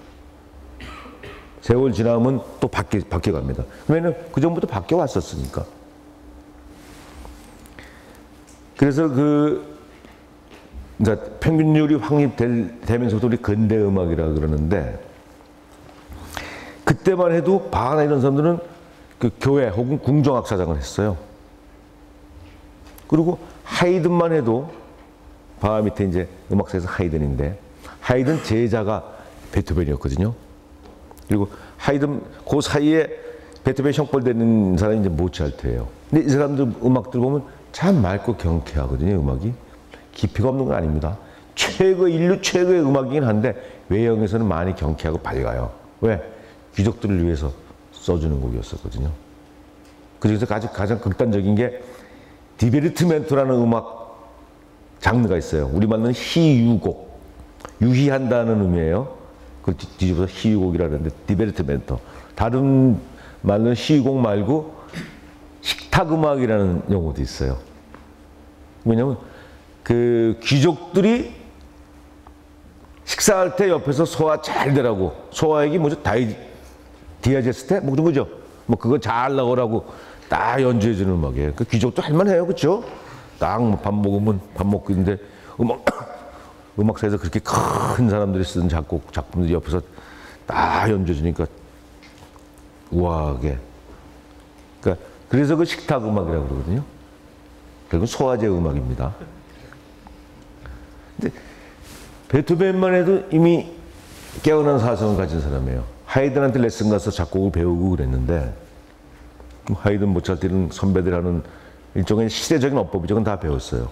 세월 지나면 또 바뀌어갑니다. 왜냐면 그 전부터 바뀌어 왔었으니까. 그래서 그러니까 평균율이 확립되면서도 우리 근대 음악이라 그러는데, 그때만 해도 바하나 이런 사람들은 그 교회 혹은 궁정악사장을 했어요. 그리고 하이든만 해도, 바하 밑에 이제 음악사에서 하이든인데, 하이든 제자가 베토벤이었거든요. 그리고 하이든 그 사이에 베토벤 형벌되는 사람이 이제 모차르트예요. 근데 이 사람들 음악들 보면 참 맑고 경쾌하거든요, 음악이. 깊이가 없는 건 아닙니다. 인류 최고의 음악이긴 한데 외형에서는 많이 경쾌하고 밝아요. 왜? 귀족들을 위해서 써주는 곡이었었거든요. 그래서 가장 극단적인 게 디베르티멘토라는 음악 장르가 있어요. 우리말로는 희유곡. 유희한다는 의미예요. 그걸 뒤집어서 희유곡이라는데 디베르티멘토. 다른 말로는 희유곡 말고 식탁음악이라는 용어도 있어요. 왜냐면 그 귀족들이 식사할 때 옆에서 소화 잘 되라고, 소화액이 뭐죠? 디아제스테? 뭐 그런 거죠. 뭐 그거 잘 나오라고 딱 연주해주는 음악이에요. 그 귀족도 할만해요. 그렇죠? 딱 밥 먹으면 밥 먹고 있는데 음악사에서 그렇게 큰 사람들이 쓰는 작품들이 옆에서 딱 연주해주니까 우아하게. 그러니까 그래서 그 식탁 음악이라고 그러거든요. 결국은 소화제 음악입니다. 근데 베토벤만 해도 이미 깨어난 사성을 가진 사람이에요. 하이든한테 레슨 가서 작곡을 배우고 그랬는데, 하이든, 모차르트는 선배들 하는 일종의 시대적인 어법이죠. 그건 다 배웠어요.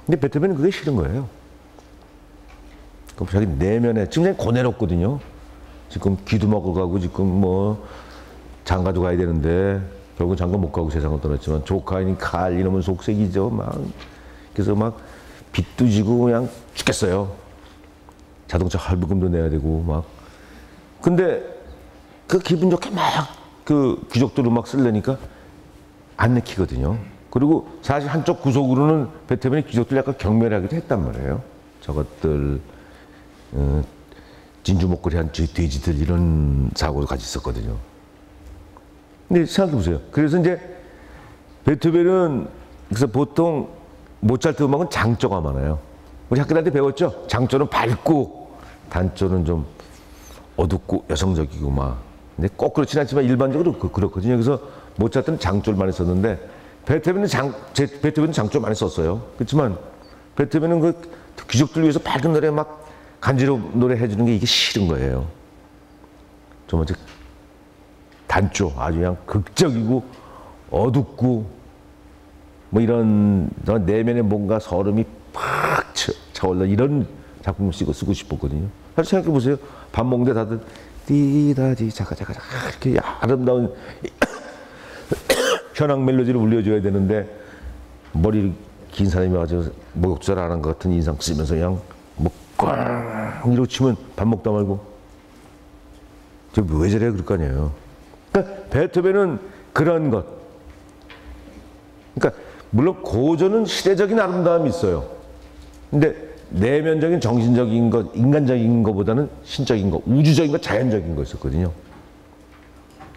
근데 베토벤은 그게 싫은 거예요. 그럼 자기 내면에, 지금 그냥 고뇌롭거든요. 지금 귀도 먹고 가고, 지금 뭐, 장가도 가야 되는데, 결국 장가 못 가고 세상을 떠났지만, 조카니 칼 이러면 속색이죠. 막. 그래서 막, 빚도 지고 그냥 죽겠어요. 자동차 할부금도 내야 되고, 막. 근데, 그 기분 좋게 막, 그 귀족들 음악 쓰려니까 안 내키거든요. 그리고 사실 한쪽 구석으로는 베토벤이 귀족들 약간 경멸하기도 했단 말이에요. 저것들, 진주 목걸이 한 돼지들 이런 사고도 같이 있었거든요. 근데 생각해보세요. 그래서 이제 베토벤은 그래서 보통 모차르트 음악은 장조가 많아요. 우리 학교 다닐 때 배웠죠? 장조는 밝고 단조는 좀 어둡고 여성적이고 막. 근데 꼭 그렇진 않지만 일반적으로 그렇거든요. 그래서 모차르트는 장조를 많이 썼는데 베토벤은 장조 많이 썼어요. 그렇지만 베토벤은 그 귀족들 위해서 밝은 노래 막 간지러운 노래 해주는 게 이게 싫은 거예요. 좀 먼저 단조, 아주 그냥 극적이고 어둡고 뭐 이런 내면에 뭔가 서름이 팍 차올라 이런 작품을 쓰고 싶었거든요. 사실 생각해 보세요. 밥 먹는데 다들 디다디 자가자가 이렇게 아름다운 현악 멜로디를 울려줘야 되는데 머리 긴 사람이 와서 목욕질 안 한 것 같은 인상 쓰면서 그냥 뭐 꽝 이러고 치면 밥 먹다 말고 저 왜 저래 그럴 거 아니에요. 그러니까 베토벤은 그런 것. 그러니까 물론 고전은 시대적인 아름다움이 있어요. 근데 내면적인 정신적인 것, 인간적인 것보다는 신적인 것, 우주적인 것, 자연적인 거 있었거든요.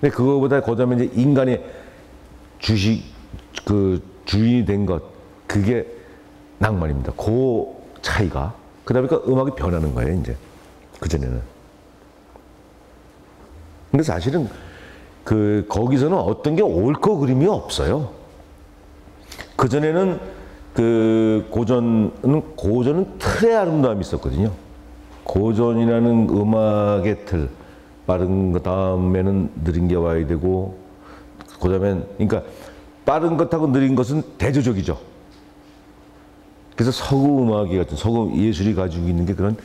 근데 그거보다 그다음에 이제 인간의 주인이 된 것, 그게 낭만입니다. 그 차이가. 그러다 보니까 음악이 변하는 거예요, 이제. 그전에는. 근데 사실은 거기서는 어떤 게 옳고 그름이 없어요. 그전에는 고전은 틀의 아름다움이 있었거든요. 고전이라는 음악의 틀, 빠른 그 다음에는 느린 게 와야 되고, 그 다음엔, 그러니까 빠른 것하고 느린 것은 대조적이죠. 그래서 서구 음악이 같은, 서구 예술이 가지고 있는 게 그런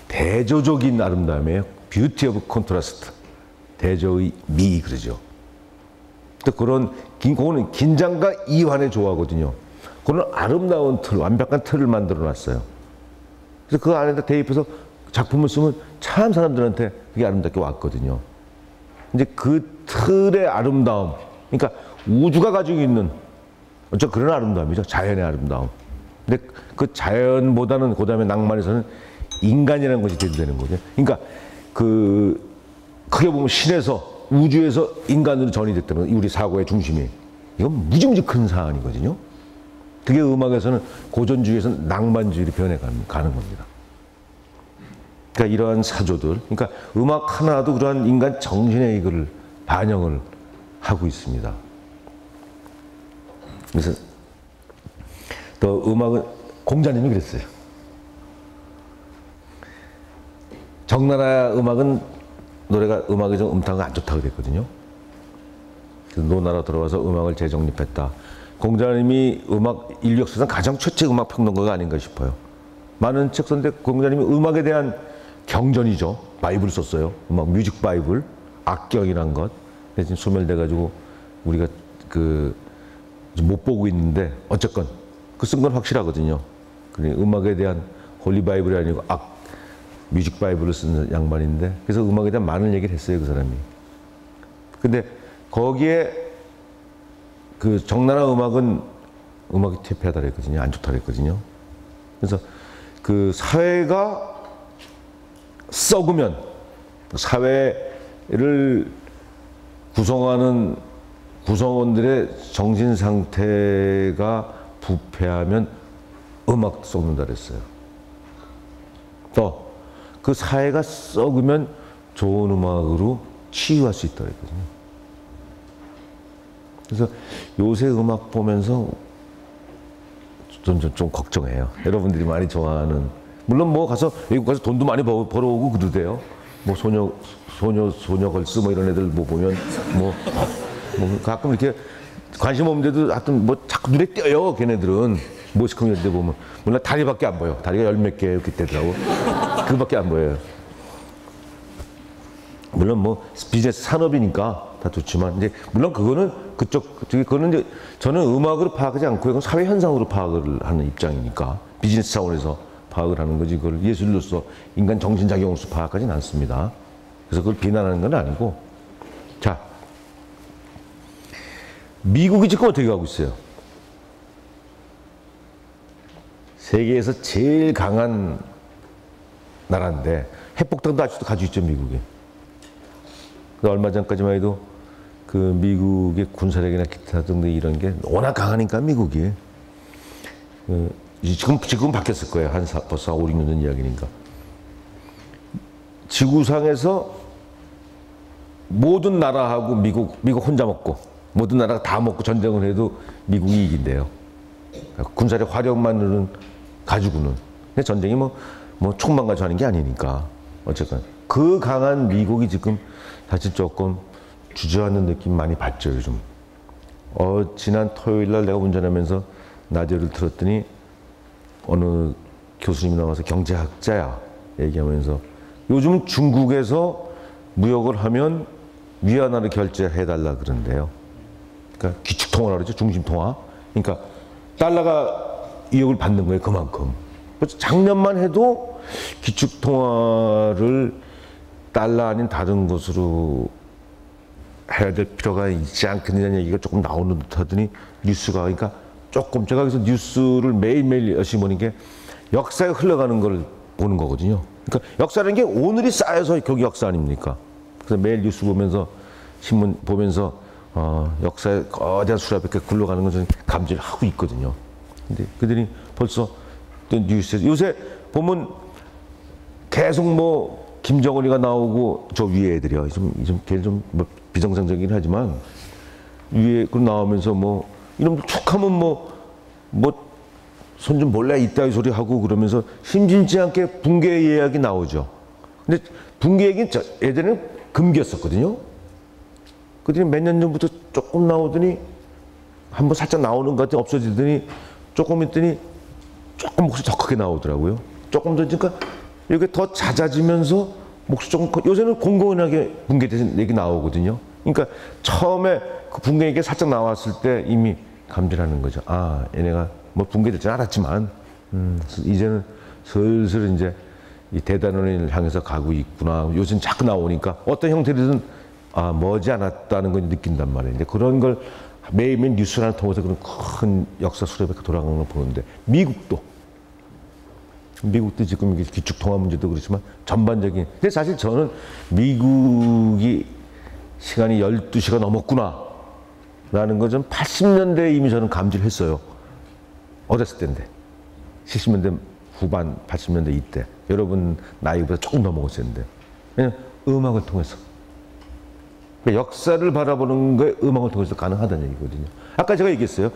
대조적인 아름다움이에요. 뷰티 오브 콘트라스트. 대조의 미, 그러죠. 또 그거는 긴장과 이완에 좋아하거든요. 그런 아름다운 틀, 완벽한 틀을 만들어 놨어요. 그래서 그 안에다 대입해서 작품을 쓰면 참 사람들한테 그게 아름답게 왔거든요. 이제 그 틀의 아름다움, 그러니까 우주가 가지고 있는 어쩌 그런 아름다움이죠. 자연의 아름다움. 근데 그 자연보다는 그 다음에 낭만에서는 인간이라는 것이 되는 거죠. 그러니까 크게 보면 신에서 우주에서 인간으로 전이 됐다는 거, 우리 사고의 중심이. 이건 무지무지 큰 사안이거든요. 그게 음악에서는 고전주의에서는 낭만주의로 변해가는 겁니다. 그러니까 이러한 사조들, 그러니까 음악 하나도 그러한 인간 정신의 이거를 반영을 하고 있습니다. 그래서 또 음악은 공자님이 그랬어요. 정나라 음악이 좀 음탕이 안 좋다고 그랬거든요. 그래서 노나라 들어와서 음악을 재정립했다. 공자님이 인류 역사상 가장 최초 음악 평론가가 아닌가 싶어요. 많은 책 썼는데 공자님이 음악에 대한 경전이죠. 바이블을 썼어요. 뮤직 바이블, 악경이란 것. 지금 소멸돼가지고 우리가 못 보고 있는데 어쨌건 쓴 건 확실하거든요. 음악에 대한 홀리 바이블이 아니고 뮤직 바이블을 쓰는 양반인데, 그래서 음악에 대한 많은 얘기를 했어요, 그 사람이. 근데 거기에 그 적나라한 음악은 음악이 퇴폐하다 그랬거든요. 안 좋다 그랬거든요. 그래서 그 사회가 썩으면, 사회를 구성하는 구성원들의 정신 상태가 부패하면 음악 썩는다 그랬어요. 또 그 사회가 썩으면 좋은 음악으로 치유할 수 있다 그랬거든요. 그래서 요새 음악 보면서 좀 걱정해요. 여러분들이 많이 좋아하는, 물론 뭐 가서 외국 가서 돈도 많이 벌어오고 그러대요. 뭐 소녀 걸스 뭐 이런 애들 뭐 보면 뭐 가끔 이렇게 관심 없는데도 하여튼 뭐 자꾸 눈에 띄어요. 걔네들은 모시콩 이런 데 보면 물론 다리밖에 안 보여. 다리가 열 몇 개 이렇게 되더라고. 그거밖에 안 보여요. 물론 뭐 비즈니스 산업이니까 다 좋지만, 이제 물론 그거는 그거는 이제 저는 음악으로 파악하지 않고 이건 사회 현상으로 파악을 하는 입장이니까 비즈니스 차원에서 파악을 하는 거지, 그걸 예술로서 인간 정신작용으로서 파악하지는 않습니다. 그래서 그걸 비난하는 건 아니고. 자, 미국이 지금 어떻게 가고 있어요? 세계에서 제일 강한 나라인데 핵폭탄도 아직도 가지고 있죠, 미국이. 얼마 전까지만 해도 그 미국의 군사력이나 기타 등등 이런 게 워낙 강하니까 미국이 지금 바뀌었을 거예요. 벌써 5, 6년 전 이야기니까. 지구상에서 모든 나라하고 미국 혼자 먹고, 모든 나라가 다 먹고 전쟁을 해도 미국이 이긴대요. 군사력 화력만으로는 가지고는. 근데 전쟁이 뭐 총만 가지고 하는 게 아니니까. 어쨌건 그 강한 미국이 지금 사실 조금 주저앉는 느낌 많이 받죠, 요즘. 지난 토요일 날 내가 운전하면서 라디오를 들었더니 어느 교수님이 나와서, 경제학자야, 얘기하면서 요즘 중국에서 무역을 하면 위안화를 결제해달라 그런대요. 그러니까 기축통화라 그러죠, 중심통화. 그러니까 달러가 위협을 받는 거예요, 그만큼. 그래서 작년만 해도 기축통화를 달러 아닌 다른 것으로 해야 될 필요가 있지 않겠느냐는 얘기가 조금 나오는 듯 하더니 뉴스가, 그러니까 조금, 제가 여기서 뉴스를 매일매일 열심히 보는 게 역사에 흘러가는 걸 보는 거거든요. 그러니까 역사라는 게 오늘이 쌓여서 거기 역사 아닙니까? 그래서 매일 뉴스 보면서, 신문 보면서 역사에 거대한 수라밖에 굴러가는 걸 저는 감지를 하고 있거든요. 근데 그들이 벌써 또 뉴스에서 요새 보면 계속 뭐 김정은이가 나오고, 저 위에 애들이요. 걔는 좀 뭐 비정상적이긴 하지만, 위에 그 나오면서 뭐 이런 툭하면 뭐 손 좀 볼래 이따위 소리 하고 그러면서 심심치 않게 붕괴 이야기 나오죠. 근데 붕괴 얘기는 예전에는 금기였었거든요. 그들이 몇 년 전부터 조금 나오더니 한번 살짝 나오는 것 같더니 없어지더니 조금 있더니 조금 목소리 더 크게 나오더라고요. 조금 더, 그러니까 이게 더 잦아지면서 목소리 조금 요새는 공공연하게 붕괴된 얘기 나오거든요. 그러니까 처음에 그 붕괴 얘기가 살짝 나왔을 때 이미 감지하는 거죠. 아, 얘네가 뭐 붕괴될 줄 알았지만 이제는 슬슬 이제 이 대단원을 향해서 가고 있구나. 요새는 자꾸 나오니까 어떤 형태로든 머지않았다는 걸 느낀단 말이에요. 이제 그런 걸 매일매일 뉴스를 통해서 그런 큰 역사 수레바퀴 돌아가는 걸 보는데, 미국도 지금 이게 기축통화 문제도 그렇지만 전반적인. 근데 사실 저는 미국이 시간이 12시가 넘었구나 라는 걸 좀 80년대에 이미 저는 감지를 했어요. 어렸을 때인데. 70년대 후반, 80년대 이때. 여러분 나이보다 조금 넘어갔었는데. 그냥 음악을 통해서. 그러니까 역사를 바라보는 게 음악을 통해서 가능하다는 얘기거든요. 아까 제가 얘기했어요.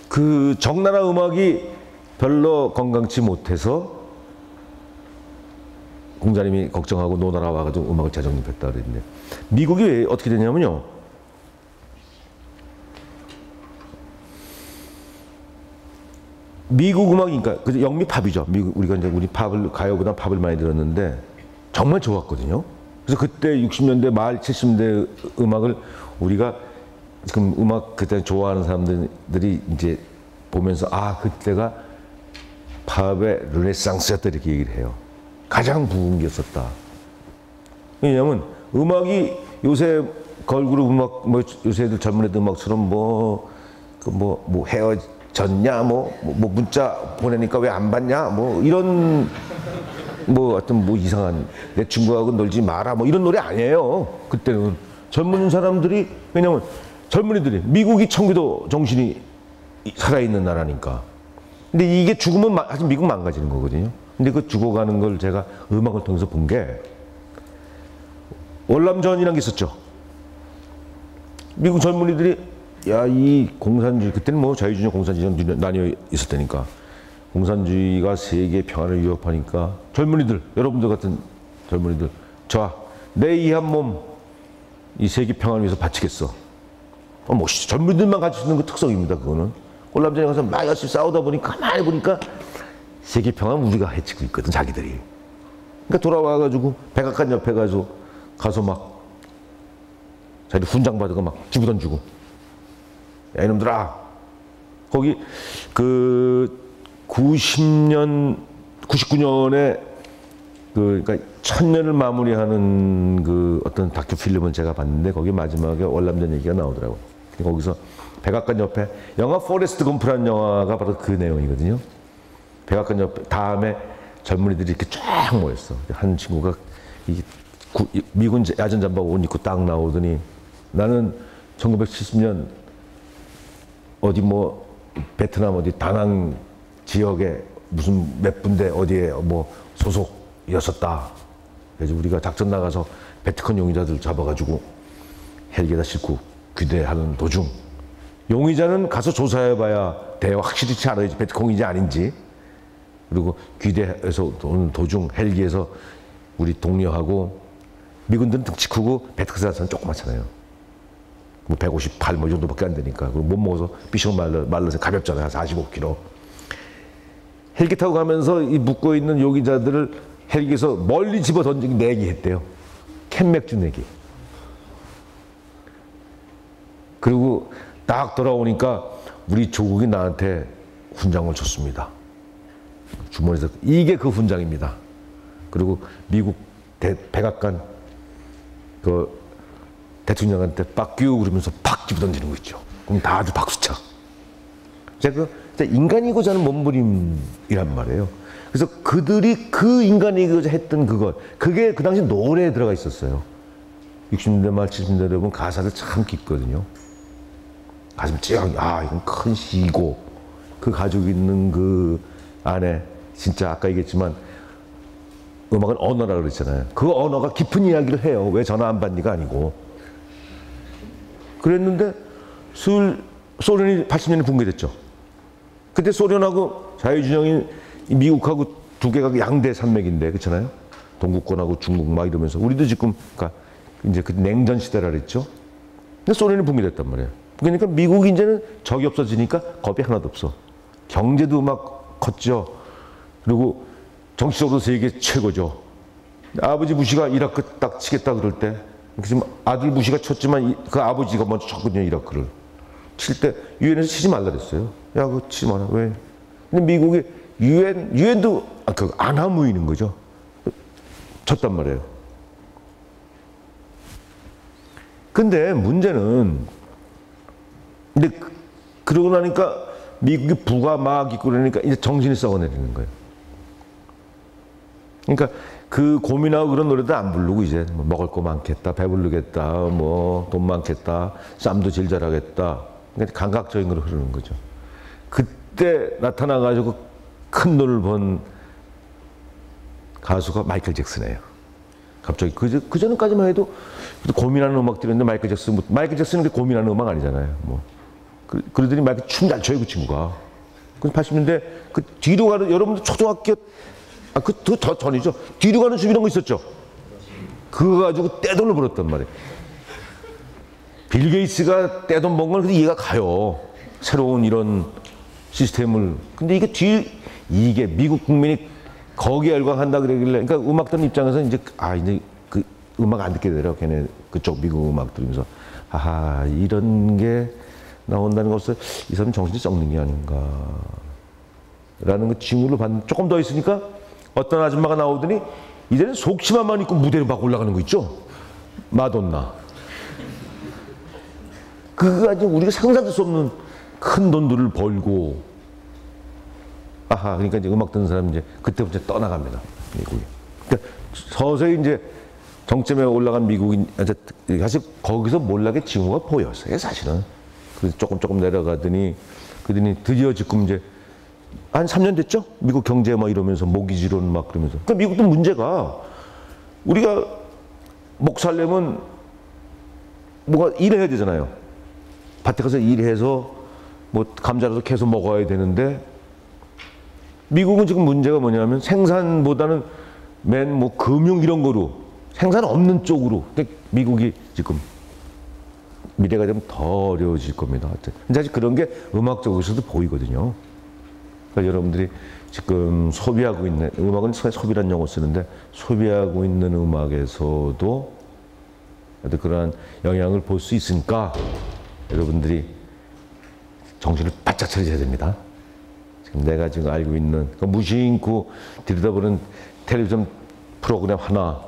그 적나라 음악이 별로 건강치 못해서 공자님이 걱정하고 노나라 와가지고 음악을 재정립했다 그랬는데, 미국이 왜 어떻게 되냐면요. 미국 음악이니까 그 영미팝이죠. 미국, 우리가 이제 우리 팝을, 가요보다 팝을 많이 들었는데 정말 좋았거든요. 그래서 그때 60년대 말 70년대 음악을 우리가 지금 음악 그때 좋아하는 사람들이 이제 보면서 그때가 팝의 르네상스였다 이렇게 얘기를 해요. 가장 부흥기였었다. 왜냐하면 음악이 요새 걸그룹 음악, 뭐 요새 애들 젊은 애들 음악처럼 뭐 헤어졌냐, 뭐 문자 보내니까 왜 안 받냐, 뭐 이런 뭐 어떤 뭐 이상한 내 친구하고 놀지 마라 뭐 이런 노래 아니에요. 그때는 젊은 사람들이, 왜냐면 젊은이들이, 미국이 청교도 정신이 살아있는 나라니까. 근데 이게 죽으면 사실 미국 망가지는 거거든요. 근데 그 죽어가는 걸 제가 음악을 통해서 본 게 월남전이라는 게 있었죠. 미국 젊은이들이 야, 이 공산주의, 그때는 뭐 자유주의냐 공산주의냐 나뉘어 있을 때니까, 공산주의가 세계 평화를 위협하니까 젊은이들, 여러분들 같은 젊은이들, 자, 내 이 한 몸 이 세계 평화를 위해서 바치겠어. 멋있죠. 젊은이들만 가질 수 있는 그 특성입니다. 그거는 월남전에 가서 막 열심히 싸우다 보니까 가만히 보니까 세계 평화는 우리가 해치고 있거든, 자기들이. 그러니까 돌아와가지고 백악관 옆에 가서 막 자기 훈장 받으고 막 집어 던지고, 야 이놈들아, 거기 그 99년에 그러니까 1000년을 마무리하는 그 어떤 다큐 필름을 제가 봤는데, 거기 마지막에 월남전 얘기가 나오더라고요. 거기서 백악관 옆에 영화 포레스트 검프라는 영화가 바로 그 내용이거든요. 백악관 옆에 다음에 젊은이들이 이렇게 쫙 모였어. 한 친구가 미군 야전 잠바 옷 입고 딱 나오더니, 나는 1970년 어디 뭐 베트남 어디 다낭 지역에 무슨 몇 군데 어디에 뭐 소속이었었다. 그래서 우리가 작전 나가서 베트컨 용의자들 잡아가지고 헬기에다 싣고 귀대하는 도중, 용의자는 가서 조사해봐야 돼. 확실히 알아야지 베트콩인지 아닌지. 그리고 귀대에서 오는 도중 헬기에서 우리 동료하고, 미군들은 등치 크고 베트크사는 조그맣잖아요. 뭐 158 뭐 이 정도밖에 안 되니까. 그리고 못 먹어서 비숍 말러서 가볍잖아요. 45kg. 헬기 타고 가면서 이 묶어 있는 용의자들을 헬기에서 멀리 집어 던지기 내기 했대요. 캔 맥주 내기. 그리고 딱 돌아오니까 우리 조국이 나한테 훈장을 줬습니다. 주머니에서. 이게 그 훈장입니다. 그리고 미국 백악관 그 대통령한테 빡규 그러면서 팍 집어던지는 거 있죠. 그럼 다들 박수쳐. 제가 인간이고자 하는 몸부림이란 말이에요. 그래서 그들이 그 인간이고자 했던 그게 그 당시 노래에 들어가 있었어요. 60년대 말 70년대 보면 가사들 참 깊거든요. 가슴 찌양, 아 이건 큰 시고, 그 가지고 있는 그 안에 진짜 아까 얘기했지만 음악은 언어라 그랬잖아요. 그 언어가 깊은 이야기를 해요. 왜 전화 안 받니가 아니고. 그랬는데 소련이 80년에 붕괴됐죠. 그때 소련하고 자유진영이 미국하고 두 개가 양대 산맥인데, 그렇잖아요. 동구권하고 중국 막 이러면서 우리도 지금 그러니까 이제 그 냉전 시대라 그랬죠. 근데 소련이 붕괴됐단 말이에요. 그러니까 미국이 이제는 적이 없어지니까 겁이 하나도 없어. 경제도 막 컸죠. 그리고 정치적으로 세계 최고죠. 아버지 부시가 이라크 딱 치겠다 그럴 때, 지금 아들 부시가 쳤지만 그 아버지가 먼저 쳤거든요. 이라크를 칠 때 유엔에서 치지 말라 그랬어요. 야, 그거 치지 마라. 왜? 근데 미국이 유엔도 안 하무이는 거죠. 쳤단 말이에요. 근데 문제는, 근데 그러고 나니까 미국이 부가 막 있고 그러니까 이제 정신이 썩어내리는 거예요. 그러니까 그 고민하고 그런 노래도 안 부르고 이제 뭐 먹을 거 많겠다, 배부르겠다, 뭐 돈 많겠다, 쌈도 제일 잘하겠다. 그러니까 감각적인 걸로 흐르는 거죠. 그때 나타나가지고 큰 돈을 번 가수가 마이클 잭슨이에요. 갑자기 그 전까지만 해도 고민하는 음악들이었는데 마이클 잭슨은 고민하는 음악 아니잖아요. 뭐 그러더니 마이클 춤 잘 춰요, 그 친구가. 그 80년대 그 뒤로 가는, 여러분들 초등학교 더 전이죠. 뒤로 가는 춤 이런 거 있었죠. 그거 가지고 떼돈을 벌었단 말이에요. 빌 게이츠가 떼돈 번 건 이해가 가요. 새로운 이런 시스템을. 근데 이게 미국 국민이 거기에 열광한다 그러길래, 그러니까 음악 듣는 입장에서 이제 그 음악 안 듣게 되더라고. 걔네 그쪽 미국 음악 들으면서 아하, 이런 게 나온다는 것을 이 사람 정신이 썩는 게 아닌가 라는 그 징후를 받는. 조금 더 있으니까 어떤 아줌마가 나오더니 이제는 속치마만 입고 무대를 막 올라가는 거 있죠? 마돈나. 그거 가지고 우리가 상상할 수 없는 큰 돈들을 벌고, 아하, 그러니까 이제 음악 듣는 사람이 이제 그때부터 떠나갑니다. 미국이. 그러니까 서서히 이제 정점에 올라간 미국인, 사실 거기서 몰락의 징후가 보였어요, 사실은. 그래서 조금 내려가더니, 그러더니 드디어 지금 이제 한 3년 됐죠? 미국 경제 막 이러면서 모기지론 막 그러면서. 그러니까 미국도 문제가 우리가 목 살려면 뭐가 일해야 되잖아요. 밭에 가서 일해서 뭐 감자라도 계속 먹어야 되는데 미국은 지금 문제가 뭐냐면 생산보다는 맨 뭐 금융 이런 거로 생산 없는 쪽으로 미국이 지금 미래가 좀 더 어려워질 겁니다. 사실 그런 게 음악적으로서도 보이거든요. 그러니까 여러분들이 지금 소비하고 있는 음악은 소비란 용어 쓰는데 소비하고 있는 음악에서도 그러한 영향을 볼 수 있으니까 여러분들이 정신을 바짝 차리셔야 됩니다. 지금 내가 지금 알고 있는 무심코 들여다보는 텔레비전 프로그램 하나,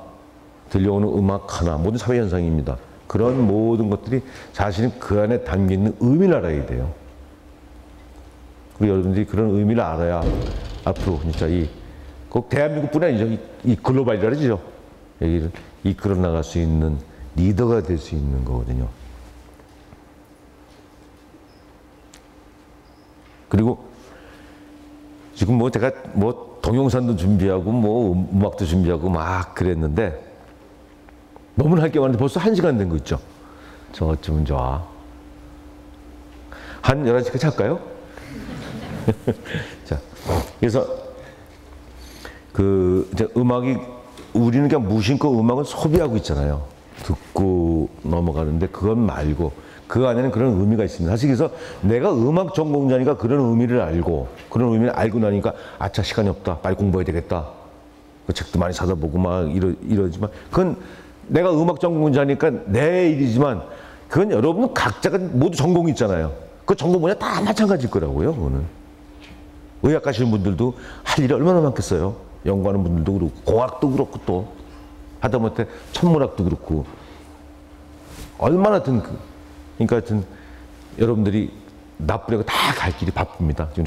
들려오는 음악 하나, 모든 사회 현상입니다. 그런 모든 것들이 사실은 그 안에 담겨 있는 의미를 알아야 돼요. 그리고 여러분들이 그런 의미를 알아야 앞으로 진짜 꼭 대한민국뿐 아니죠. 이 글로벌이라 그러죠. 여기를 이끌어 나갈 수 있는 리더가 될 수 있는 거거든요. 그리고 지금 뭐 제가 뭐 동영상도 준비하고 뭐 음악도 준비하고 막 그랬는데 너무나 할 게 많은데 벌써 1시간 된 거 있죠. 저 어쩌면 좋아. 한 11시까지 할까요? 자, 그래서 이제 음악이 우리는 그냥 무심코 음악은 소비하고 있잖아요. 듣고 넘어가는데 그것 말고 그 안에는 그런 의미가 있습니다. 사실 그래서 내가 음악 전공자니까 그런 의미를 알고 나니까 아차 시간이 없다. 빨리 공부해야 되겠다. 그 책도 많이 사다 보고 막 이러지만 그건 내가 음악 전공자니까 내 일이지만 그건 여러분 각자가 모두 전공이 있잖아요. 그 전공 분야 다 마찬가지일 거라고요. 그거는. 의학 가시는 분들도 할 일이 얼마나 많겠어요. 연구하는 분들도 그렇고 공학도 그렇고 또 하다못해 천문학도 그렇고 얼마나 그러니까 하여튼 여러분들이 나쁘려고 다 갈 길이 바쁩니다. 지금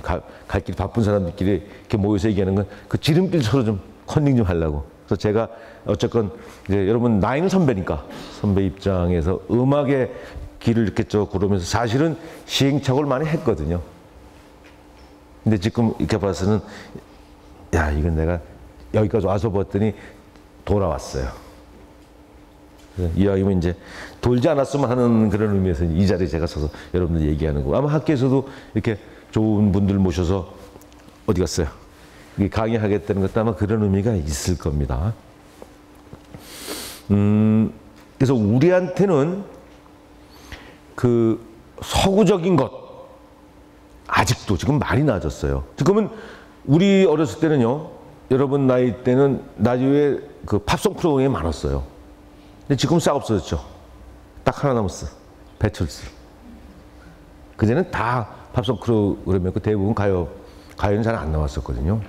갈 길이 바쁜 사람들끼리 이렇게 모여서 얘기하는 건 그 지름길 서로 좀 컨닝 좀 하려고. 그래서 제가 어쨌건 이제 여러분 나이는 선배니까 선배 입장에서 음악의 길을 이렇게 쭉 걸으면서 사실은 시행착오를 많이 했거든요. 근데 지금 이렇게 봐서는 야 이건 내가 여기까지 와서 봤더니 돌아왔어요. 이왕이면 이제 돌지 않았으면 하는 그런 의미에서 이 자리에 제가 서서 여러분들 얘기하는 거. 아마 학교에서도 이렇게 좋은 분들 모셔서 어디 갔어요? 강의하겠다는 것도 아마 그런 의미가 있을 겁니다. 그래서 우리한테는 그 서구적인 것 아직도 지금 많이 낮았어요. 지금은 우리 어렸을 때는요, 여러분 나이 때는 나중에 그 팝송 프로그램이 많았어요. 근데 지금 싹 없어졌죠. 딱 하나 남았어. 배철수. 그전에는 다 팝송 프로그램이었고 대부분 가요는 잘 안 나왔었거든요.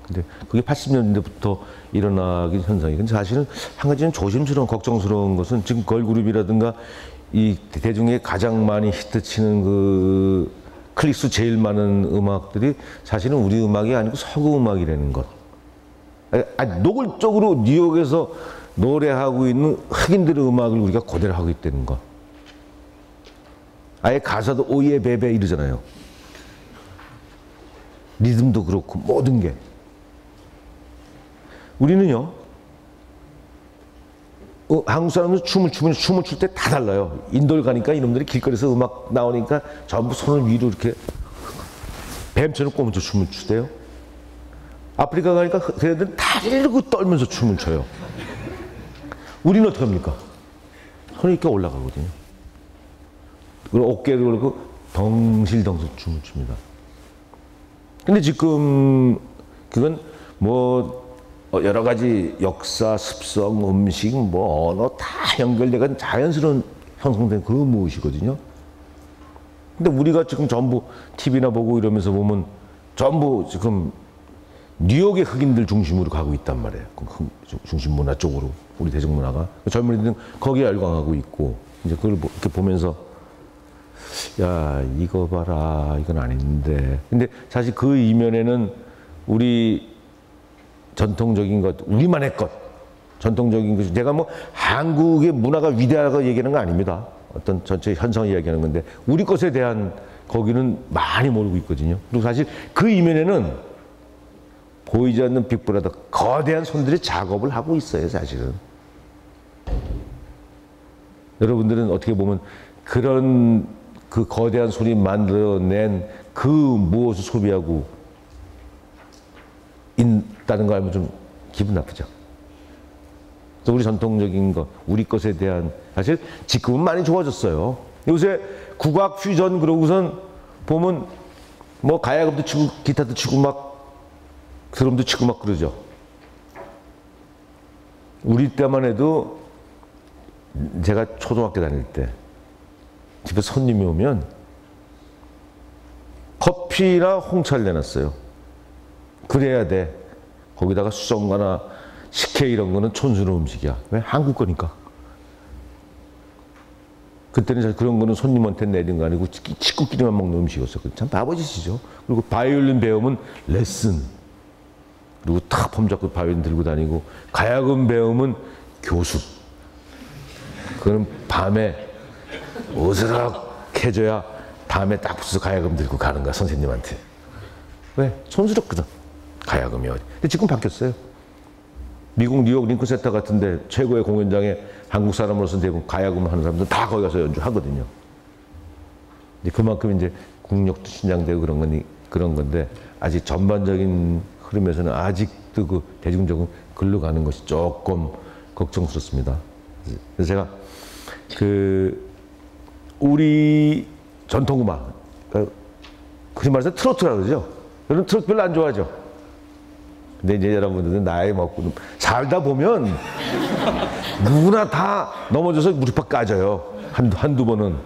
근데 그게 80년대부터 일어나긴 현상이. 근데 사실은 한 가지는 조심스러운, 걱정스러운 것은 지금 걸그룹이라든가 이 대중에 가장 많이 히트치는 그 클릭수 제일 많은 음악들이 사실은 우리 음악이 아니고 서구 음악이라는 것. 노골적으로 뉴욕에서 노래하고 있는 흑인들의 음악을 우리가 그대로 하고 있다는 것. 아예 가사도 오예 베베 이러잖아요. 리듬도 그렇고 모든 게. 우리는요, 한국 사람들 춤을 출 때 다 달라요. 인도를 가니까 이놈들이 길거리에서 음악 나오니까 전부 손을 위로 이렇게 뱀처럼 꼬면서 춤을 추대요. 아프리카 가니까 걔네들은 다리를 떨면서 춤을 춰요. 우리는 어떻게 합니까? 손이 이렇게 올라가거든요. 그리고 어깨를 걸고 덩실덩실 춤을 춥니다. 근데 지금 그건 뭐 여러 가지 역사, 습성, 음식, 뭐 언어 다 연결돼간 자연스러운 형성된 그 무엇이거든요. 근데 우리가 지금 전부 TV나 보고 이러면서 보면 전부 지금 뉴욕의 흑인들 중심으로 가고 있단 말이에요. 중심 문화 쪽으로 우리 대중문화가 젊은이들은 거기에 열광하고 있고 이제 그걸 이렇게 보면서 야 이거 봐라 이건 아닌데 근데 사실 그 이면에는 우리 전통적인 것 우리만의 것 전통적인 것 내가 뭐 한국의 문화가 위대하다고 얘기하는 거 아닙니다. 어떤 전체 현상을 이야기하는 건데 우리 것에 대한 거기는 많이 모르고 있거든요. 그리고 사실 그 이면에는 보이지 않는 빅브라더 거대한 손들이 작업을 하고 있어요, 사실은. 여러분들은 어떻게 보면 그런 그 거대한 손이 만들어낸 그 무엇을 소비하고 있다는 거 알면 좀 기분 나쁘죠. 또 우리 전통적인 거, 우리 것에 대한 사실 지금은 많이 좋아졌어요. 요새 국악 퓨전 그러고선 보면 뭐 가야금도 치고 기타도 치고 막 드럼도 치고 막 그러죠. 우리 때만 해도 제가 초등학교 다닐 때 집에 손님이 오면 커피나 홍차를 내놨어요. 그래야 돼. 거기다가 수정과나 식혜 이런 거는 촌스러운 음식이야. 왜? 한국 거니까. 그때는 사실 그런 거는 손님한테 내린 거 아니고 식구끼리만 먹는 음식이었어요. 참 바보짓이죠. 그리고 바이올린 배우면 레슨. 그리고 탁 폼 잡고 바이올린 들고 다니고 가야금 배우면 교습. 그건 밤에 어스락해져야 다음에 딱 붙어서 가야금 들고 가는 거야 선생님한테. 왜? 촌스럽거든 가야금이. 근데 지금 바뀌었어요. 미국 뉴욕 링컨 센터 같은데 최고의 공연장에 한국 사람으로서 대부분 가야금 하는 사람들 다 거기 가서 연주하거든요. 이제 그만큼 이제 국력도 신장되고 그런 건데 아직 전반적인 흐름에서는 아직도 그 대중적인 글로 가는 것이 조금 걱정스럽습니다. 그래서 제가 그 우리 전통음악, 그러니까 그리 말해서 트로트라 그러죠. 저는 트로트 별로 안 좋아하죠. 근데 이제 여러분들은 나이 먹고 살다 보면 누구나 다 넘어져서 무릎팍 까져요. 한두 번은.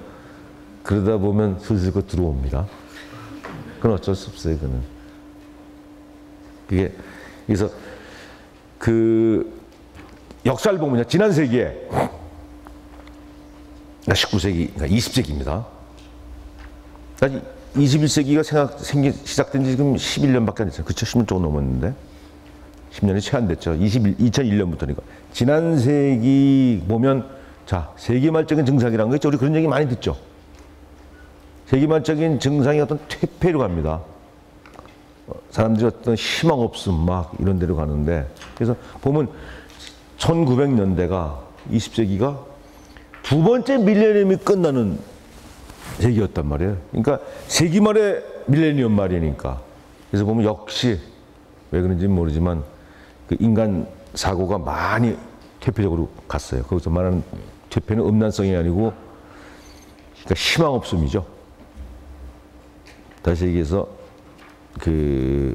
그러다 보면 슬슬 그 들어옵니다. 그건 어쩔 수 없어요, 그는. 그게, 그래서 그 역사를 보면요. 지난 세기에 19세기, 그러니까 20세기입니다. 21세기가 시작된 지 지금 11년밖에 안 됐어요. 그쵸? 10년 조금 넘었는데. 10년이 채 안 됐죠. 2001년부터니까. 지난 세기 보면, 자, 세기말적인 증상이라는 거 있죠. 우리 그런 얘기 많이 듣죠. 세기말적인 증상이 어떤 퇴폐로 갑니다. 사람들이 어떤 희망 없음, 막 이런 데로 가는데. 그래서 보면 1900년대가 20세기가 두 번째 밀레니엄이 끝나는 세기였단 말이에요. 그러니까 세기 말에 밀레니엄 말이니까. 그래서 보면 역시 왜 그런지는 모르지만 그 인간 사고가 많이 퇴폐적으로 갔어요. 거기서 말하는 퇴폐는 음란성이 아니고 그러니까 희망 없음이죠. 다시 얘기해서 그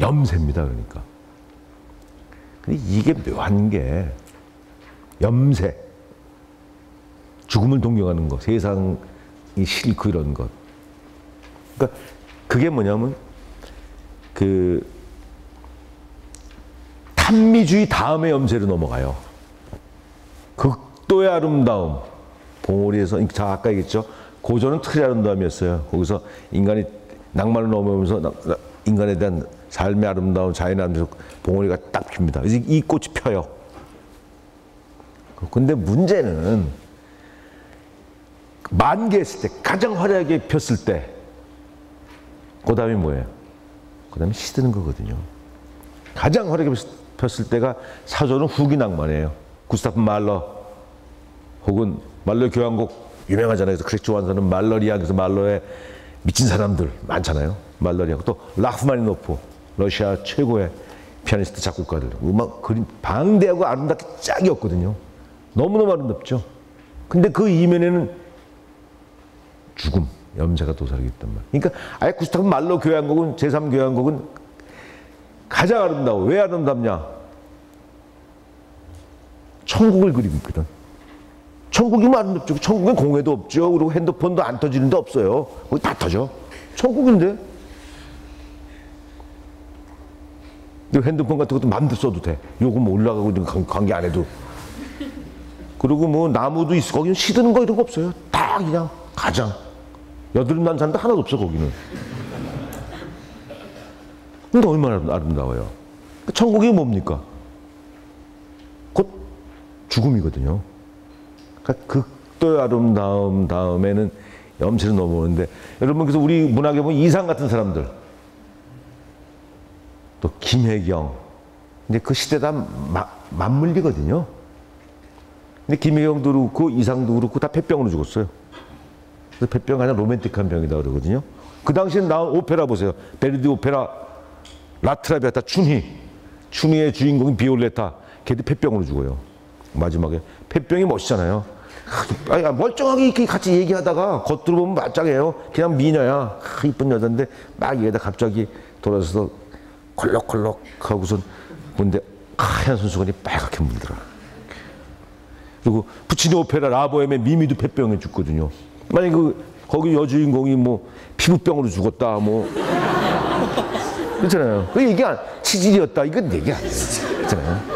염세입니다. 그러니까. 근데 이게 묘한 게 염세, 죽음을 동경하는 것, 세상이 싫고 이런 것. 그러니까 그게 뭐냐면 그 탄미주의 다음에 염세로 넘어가요. 극도의 아름다움, 봉오리에서 자 아까 얘기했죠. 고전은 틀의 아름다움이었어요. 거기서 인간이 낭만을 넘어오면서 인간에 대한 삶의 아름다움, 자연의 아름다움, 봉오리가 딱 핍니다. 이 꽃이 펴요. 근데 문제는 만개했을 때, 가장 화려하게 폈을 때, 그 다음이 뭐예요? 그 다음에 시드는 거거든요. 가장 화려하게 폈을 때가 사조는 후기 낭만이에요. 구스타프 말러 혹은 말러 교향곡 유명하잖아요. 그래서 그렇게 좋아하는 사람은 말러리아, 그래서 말러에 미친 사람들 많잖아요. 말러리아고 또 라흐마니노프, 러시아 최고의 피아니스트 작곡가들. 음악 그림 방대하고 아름답게 짝이 없거든요. 너무너무 아름답죠. 근데 그 이면에는 죽음, 염세가 도사리고 있단 말이에요. 그러니까 아예 구스타프 말러 교향곡은 제3교향곡은 가장 아름다워. 왜 아름답냐? 천국을 그리고 있거든. 천국이면 아름답죠. 천국엔 공해도 없죠. 그리고 핸드폰도 안 터지는 데 없어요. 거기 다 터져. 천국인데. 근데 핸드폰 같은 것도 마음대로 써도 돼. 요금 뭐 올라가고 관계 안 해도. 그리고 뭐 나무도 있어. 거기는 시드는 거 이런 거 없어요. 다 그냥 가장. 여드름 난 산도 하나도 없어 거기는. 근데 얼마나 아름다워요. 천국이 뭡니까? 곧 죽음이거든요. 그러니까 극도의 아름다움 다음에는 염치를 넘어오는데, 여러분 그래서 우리 문학에 보면 이상 같은 사람들, 또 김혜경, 근데 그 시대 다 맞물리거든요. 근데 김혜경도 그렇고 이상도 그렇고 다 폐병으로 죽었어요. 그래서 폐병 가장 로맨틱한 병이다 그러거든요. 그 당시에 나온 오페라 보세요. 베르디 오페라 라트라비아타 춘희의 주인공인 비올레타, 걔도 폐병으로 죽어요. 마지막에 폐병이 멋있잖아요. 아니, 멀쩡하게 이렇게 같이 얘기하다가 겉으로 보면 말짱해요. 그냥 미녀야. 이쁜 여자인데 막 얘기하다 갑자기 돌아서서 콜록콜록 하고선 근데 하얀 손수건이 빨갛게 물들어. 그리고 부치니 오페라 라보엠의 미미도 폐병에 죽거든요. 만약에 거기 여주인공이 뭐 피부병으로 죽었다 뭐 그렇잖아요. 이게 치질이었다 이건 얘기 안 돼요. 그렇잖아요.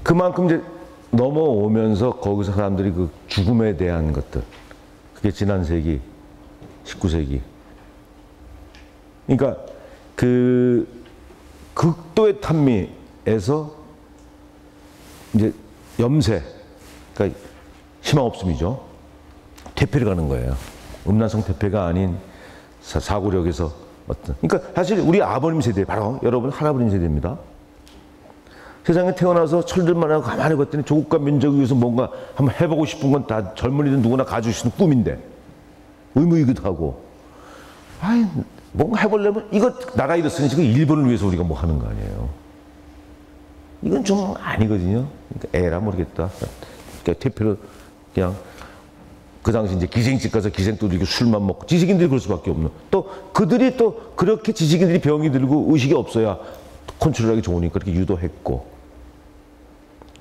그만큼 이제 넘어오면서 거기서 사람들이 그 죽음에 대한 것들, 그게 지난 세기 19세기. 그러니까 그 극도의 탄미에서 이제 염세, 그러니까 희망 없음이죠. 퇴폐를 가는 거예요. 음란성 퇴폐가 아닌 사고력에서 어떤. 그러니까 사실 우리 아버님 세대, 바로 여러분 할아버님 세대입니다. 세상에 태어나서 철들만 하고 가만히 봤더니 조국과 민족을 위해서 뭔가 한번 해보고 싶은 건 다 젊은이들 누구나 가지고 있는 꿈인데, 의무이기도 하고, 아이, 뭔가 해보려면, 이거 나라 일었으니 지금 일본을 위해서 우리가 뭐 하는 거 아니에요. 이건 좀 아니거든요. 그러니까 에라 모르겠다. 그러니까 퇴폐를 그냥 그 당시 이제 기생집 가서 기생도 이렇게 술만 먹고, 지식인들이 그럴 수밖에 없는. 또 그들이 또 그렇게 지식인들이 병이 들고 의식이 없어야 컨트롤하기 좋으니까 그렇게 유도했고.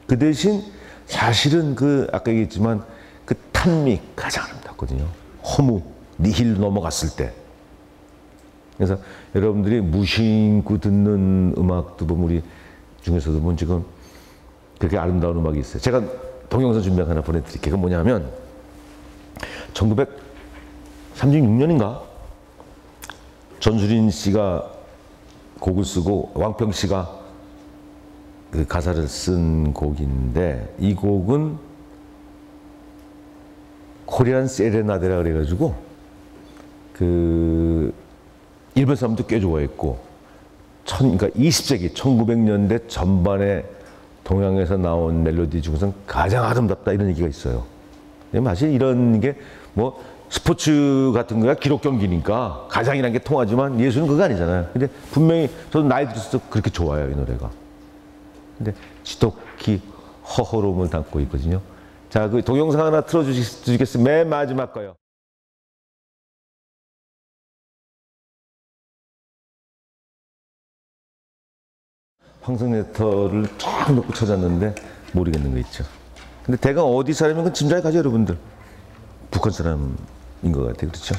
그 대신 사실은 그 아까 얘기했지만 그 탄미 가장 아름답거든요. 허무, 니힐 넘어갔을 때. 그래서 여러분들이 무심코 듣는 음악도 보면 우리 중에서도 보면 지금 그렇게 아름다운 음악이 있어요. 제가 동영상 준비한 하나 보내드릴게요. 그게 뭐냐면 1936년인가 전수린 씨가 곡을 쓰고 왕평 씨가 그 가사를 쓴 곡인데, 이 곡은 코리안 세레나데라 그래가지고 그 일본 사람도 꽤 좋아했고, 그러니까 20세기 1900년대 전반에 동양에서 나온 멜로디 중에서 가장 아름답다 이런 얘기가 있어요. 사실 이런 게 뭐 스포츠 같은 거야 기록 경기니까 가장이라는 게 통하지만 예술은 그거 아니잖아요. 근데 분명히 저도 나이 들어서 그렇게 좋아요, 이 노래가. 근데 지독히 허허로움을 담고 있거든요. 자, 그 동영상 하나 틀어주시겠어요? 맨 마지막 거요. 황성예터를 쫙 놓고 찾았는데 모르겠는 거 있죠. 근데 대강 어디 사람인 건 짐 잘 가죠, 여러분들. 북한 사람인 것 같아요. 그렇죠?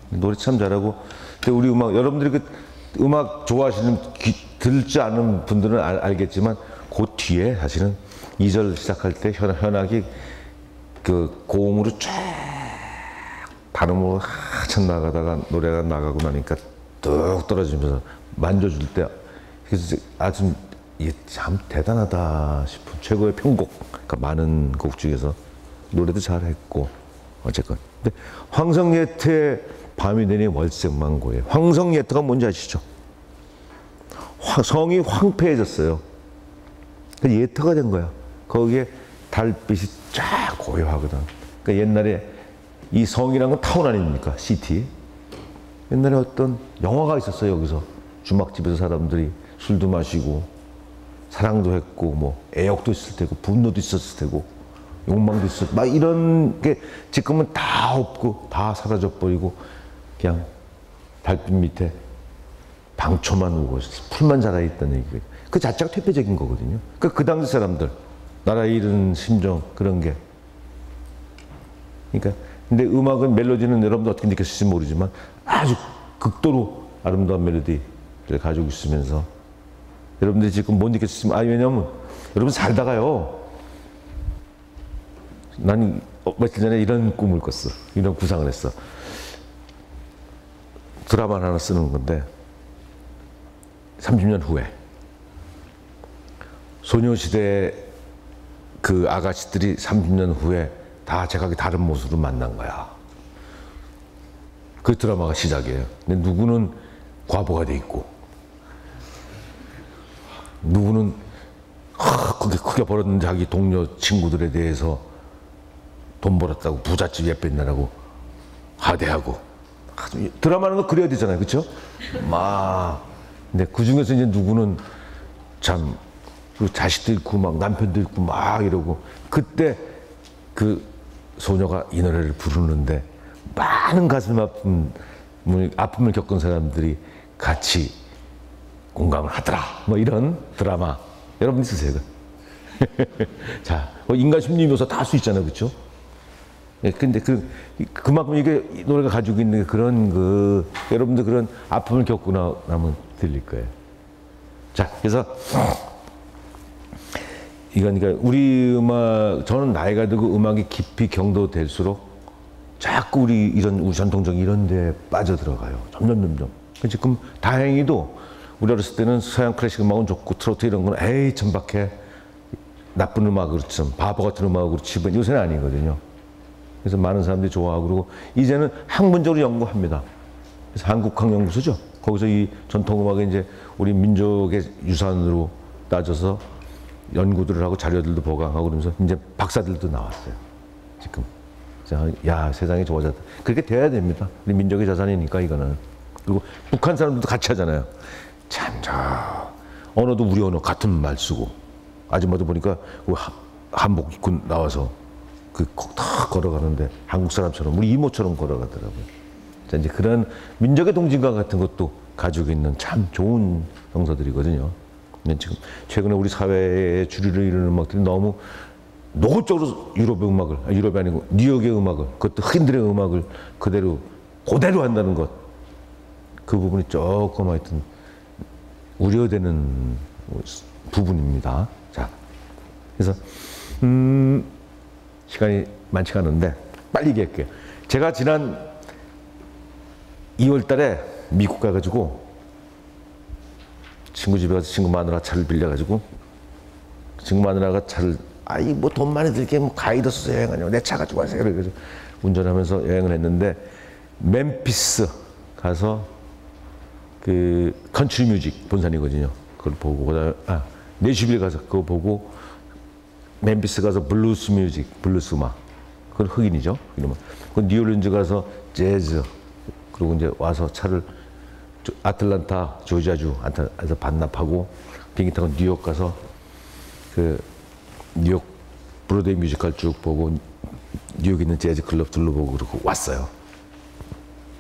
노래 참 잘하고. 근데 우리 음악, 여러분들이 그 음악 좋아하시는, 들지 않은 분들은 알겠지만, 그 뒤에 사실은 2절 시작할 때 현악이 그 고음으로 쫙 발음으로 한참 나가다가 노래가 나가고 나니까 뚝 떨어지면서 만져줄 때, 그래서 아주 참 대단하다 싶은 최고의 편곡. 그러니까 많은 곡 중에서 노래도 잘했고, 어쨌건. 근데 황성예태의 밤이 되니 월색망고예요. 황성예태가 뭔지 아시죠? 성이 황폐해졌어요. 예터가 된 거야. 거기에 달빛이 쫙 고요하거든. 그러니까 옛날에 이 성이란 건 타운 아닙니까? 시티. 옛날에 어떤 영화가 있었어요, 여기서. 주막집에서 사람들이 술도 마시고, 사랑도 했고, 뭐, 애욕도 있을 테고, 분노도 있었을 테고, 욕망도 있었고, 막 이런 게 지금은 다 없고, 다 사라져버리고, 그냥 달빛 밑에 방초만 오고, 풀만 자라있다는 얘기가. 그 자체가 퇴폐적인 거거든요. 그 당시 사람들, 나라 잃은 심정, 그런 게. 그러니까, 근데 음악은, 멜로디는 여러분들 어떻게 느꼈을지 모르지만 아주 극도로 아름다운 멜로디를 가지고 있으면서 여러분들이 지금 못 느꼈으면 왜냐면 여러분 살다가요. 난 며칠 전에 이런 꿈을 꿨어. 이런 구상을 했어. 드라마 하나 쓰는 건데 30년 후에 소녀시대 그 아가씨들이 30년 후에 다 제각기 다른 모습으로 만난 거야. 그 드라마가 시작이에요. 근데 누구는 과부가 돼 있고 누구는 크게 벌었는 자기 동료 친구들에 대해서 돈 벌었다고 부잣집 예쁘냐라고 하대하고 드라마는 거 그려야 되잖아요, 그렇죠? 막 근데 그 중에서 이제 누구는 참 그 자식도 있고 막 남편도 있고 막 이러고 그때 그 소녀가 이 노래를 부르는데 많은 가슴 아픔을 겪은 사람들이 같이 공감을 하더라. 뭐 이런 드라마 여러분 있으세요? 자, 인간 심리 묘사 다 할 수 있잖아요, 그렇죠? 예, 근데 그만큼 이게 이 노래가 가지고 있는 그런 여러분들 그런 아픔을 겪고 나면 들릴 거예요. 자, 그래서 그러니까 우리 음악 저는 나이가 들고 음악이 깊이 경도될수록 자꾸 우리 전통적 이런 데 빠져들어가요. 점점. 지금 다행히도 우리 어렸을 때는 서양 클래식 음악은 좋고 트로트 이런 건 에이 천박해 나쁜 음악으로 좀 바보 같은 음악으로 치면 요새는 아니거든요. 그래서 많은 사람들이 좋아하고 그리고 이제는 학문적으로 연구합니다. 그래서 한국학연구소죠. 거기서 이 전통음악을 이제 우리 민족의 유산으로 따져서 연구들을 하고 자료들도 보강하고 그러면서 이제 박사들도 나왔어요. 지금. 야, 세상이 좋아졌다. 그렇게 돼야 됩니다. 우리 민족의 자산이니까 이거는. 그리고 북한 사람들도 같이 하잖아요. 참, 언어도 우리 언어 같은 말 쓰고 아줌마도 보니까 한복 입고 나와서 다 걸어가는데 한국 사람처럼 우리 이모처럼 걸어가더라고요. 자, 이제 그런 민족의 동질감 같은 것도 가지고 있는 참 좋은 성서들이거든요. 지금 최근에 우리 사회에 주류를 이루는 음악들이 너무 노골적으로 유럽이 아니고 뉴욕의 음악을 그것도 흑인들의 음악을 그대로 한다는 것 그 부분이 조금 하여튼 우려되는 부분입니다. 자, 그래서 시간이 많지가 않은데 빨리 얘기할게요. 제가 지난 2월 달에 미국 가가지고 친구 집에 가서 친구 마누라 차를 빌려가지고 친구 마누라가 차를 뭐 돈 많이 들게 뭐 가이드 써서 여행하냐고 내 차 가지고 가세요. 그래서 운전하면서 여행을 했는데 멤피스 가서 그 컨트리 뮤직 본산이거든요. 그걸 보고 그다음에 내슈빌 가서 그거 보고 멤피스 가서 블루스 음악 그건 흑인이죠. 이러면 그 뉴올리언즈 가서 재즈 그리고 이제 와서 차를 아틀란타 조지아주에서 반납하고 비행기 타고 뉴욕 가서 그 뉴욕 브로드웨이 뮤지컬 쭉 보고 뉴욕에 있는 재즈 클럽 둘러보고 그러고 왔어요.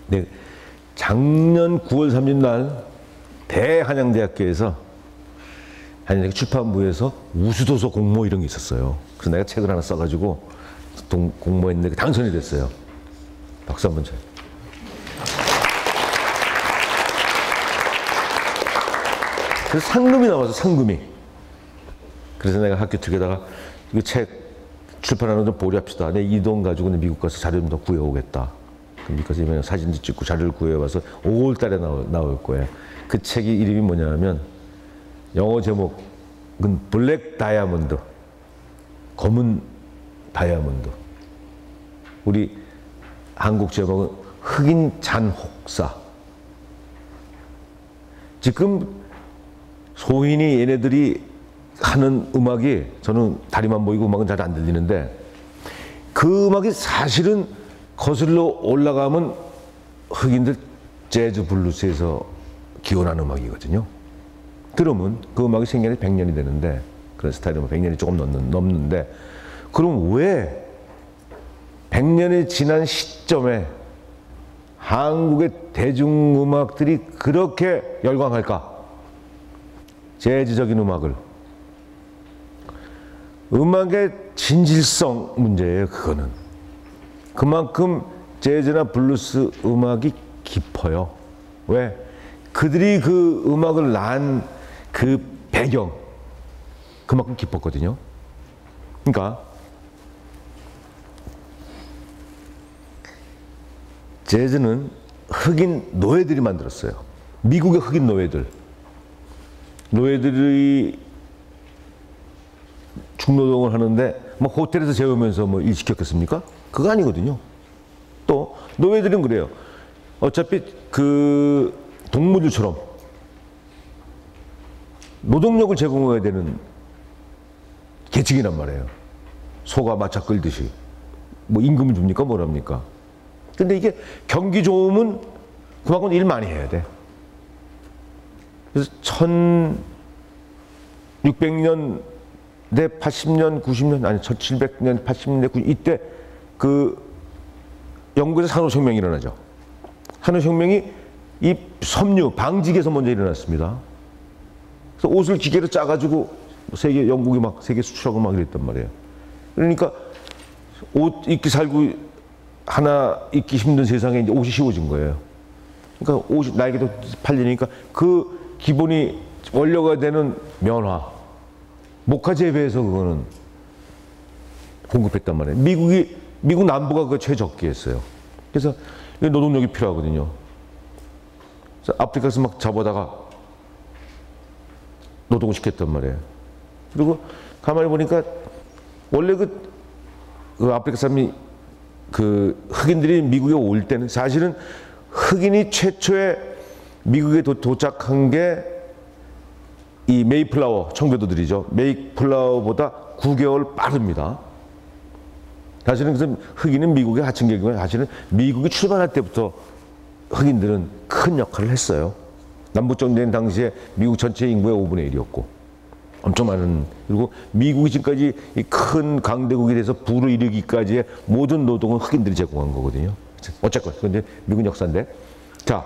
근데 작년 9월 30일 날 대한양대학교에서 한양대학교 출판부에서 우수도서 공모 이런 게 있었어요. 그래서 내가 책을 하나 써가지고 공모했는데 당선이 됐어요. 박수 한번 쳐요. 그래서 상금이 나와서 상금이. 그래서 내가 학교 측에다가 이 책 출판하는 좀 보류합시다. 내 이 돈 가지고 미국 가서 자료 좀 더 구해오겠다. 미국 가서 이번에 사진도 찍고 자료를 구해와서 5월 달에 나올 거예요. 그 책이 이름이 뭐냐면 영어 제목은 블랙 다이아몬드, 검은 다이아몬드. 우리 한국 제목은 흑인 잔혹사. 지금 소인이 얘네들이 하는 음악이 저는 다리만 보이고 음악은 잘 안 들리는데 그 음악이 사실은 거슬러 올라가면 흑인들 재즈 블루스에서 기원한 음악이거든요. 그러면 그 음악이 생겨나 100년이 되는데 그런 스타일이면 100년이 조금 넘는데 그럼 왜 100년이 지난 시점에 한국의 대중음악들이 그렇게 열광할까? 재즈적인 음악을. 음악의 진실성 문제예요, 그거는. 그만큼 재즈나 블루스 음악이 깊어요. 왜? 그들이 그 음악을 낳은 그 배경, 그만큼 깊었거든요. 그러니까 재즈는 흑인 노예들이 만들었어요. 미국의 흑인 노예들. 노예들이 중노동을 하는데 뭐 호텔에서 재우면서 뭐 일 시켰겠습니까? 그거 아니거든요. 또 노예들은 그래요. 어차피 그 동물들처럼 노동력을 제공해야 되는 계층이란 말이에요. 소가 마차 끌듯이. 뭐 임금을 줍니까? 뭐랍니까? 근데 이게 경기 좋으면 그만큼 일 많이 해야 돼. 그래서 1600년 내 80년, 90년, 아니 1700년, 80년, 90년 이때 그 영국에서 산업혁명이 일어나죠. 산업혁명이 이 섬유, 방직에서 먼저 일어났습니다. 그래서 옷을 기계로 짜가지고 세계, 영국이 막 세계 수출하고 막 이랬단 말이에요. 그러니까 옷 입기 살고 하나 입기 힘든 세상에 이제 옷이 씌워진 거예요. 그러니까 옷이 나에게도 팔리니까 그 기본이 원료가 되는 면화, 목화 재배에서 그거는 공급했단 말이에요. 미국 남부가 그 최적기였어요. 그래서 노동력이 필요하거든요. 그래서 아프리카에서 막 잡아다가 노동을 시켰단 말이에요. 그리고 가만히 보니까 원래 그 아프리카 사람이 그 흑인들이 미국에 올 때는 사실은 흑인이 최초에 미국에 도착한 게 이 메이플라워 청교도들이죠. 메이플라워보다 9개월 빠릅니다. 사실은 그래서 흑인은 미국의 하층계층이고 사실은 미국이 출발할 때부터 흑인들은 큰 역할을 했어요. 남북전쟁 당시에 미국 전체 인구의 5분의 1이었고 엄청 많은, 그리고 미국이 지금까지 이 큰 강대국이 돼서 부를 이루기까지의 모든 노동은 흑인들이 제공한 거거든요. 어쨌건 그건 이제 미국 역사인데, 자,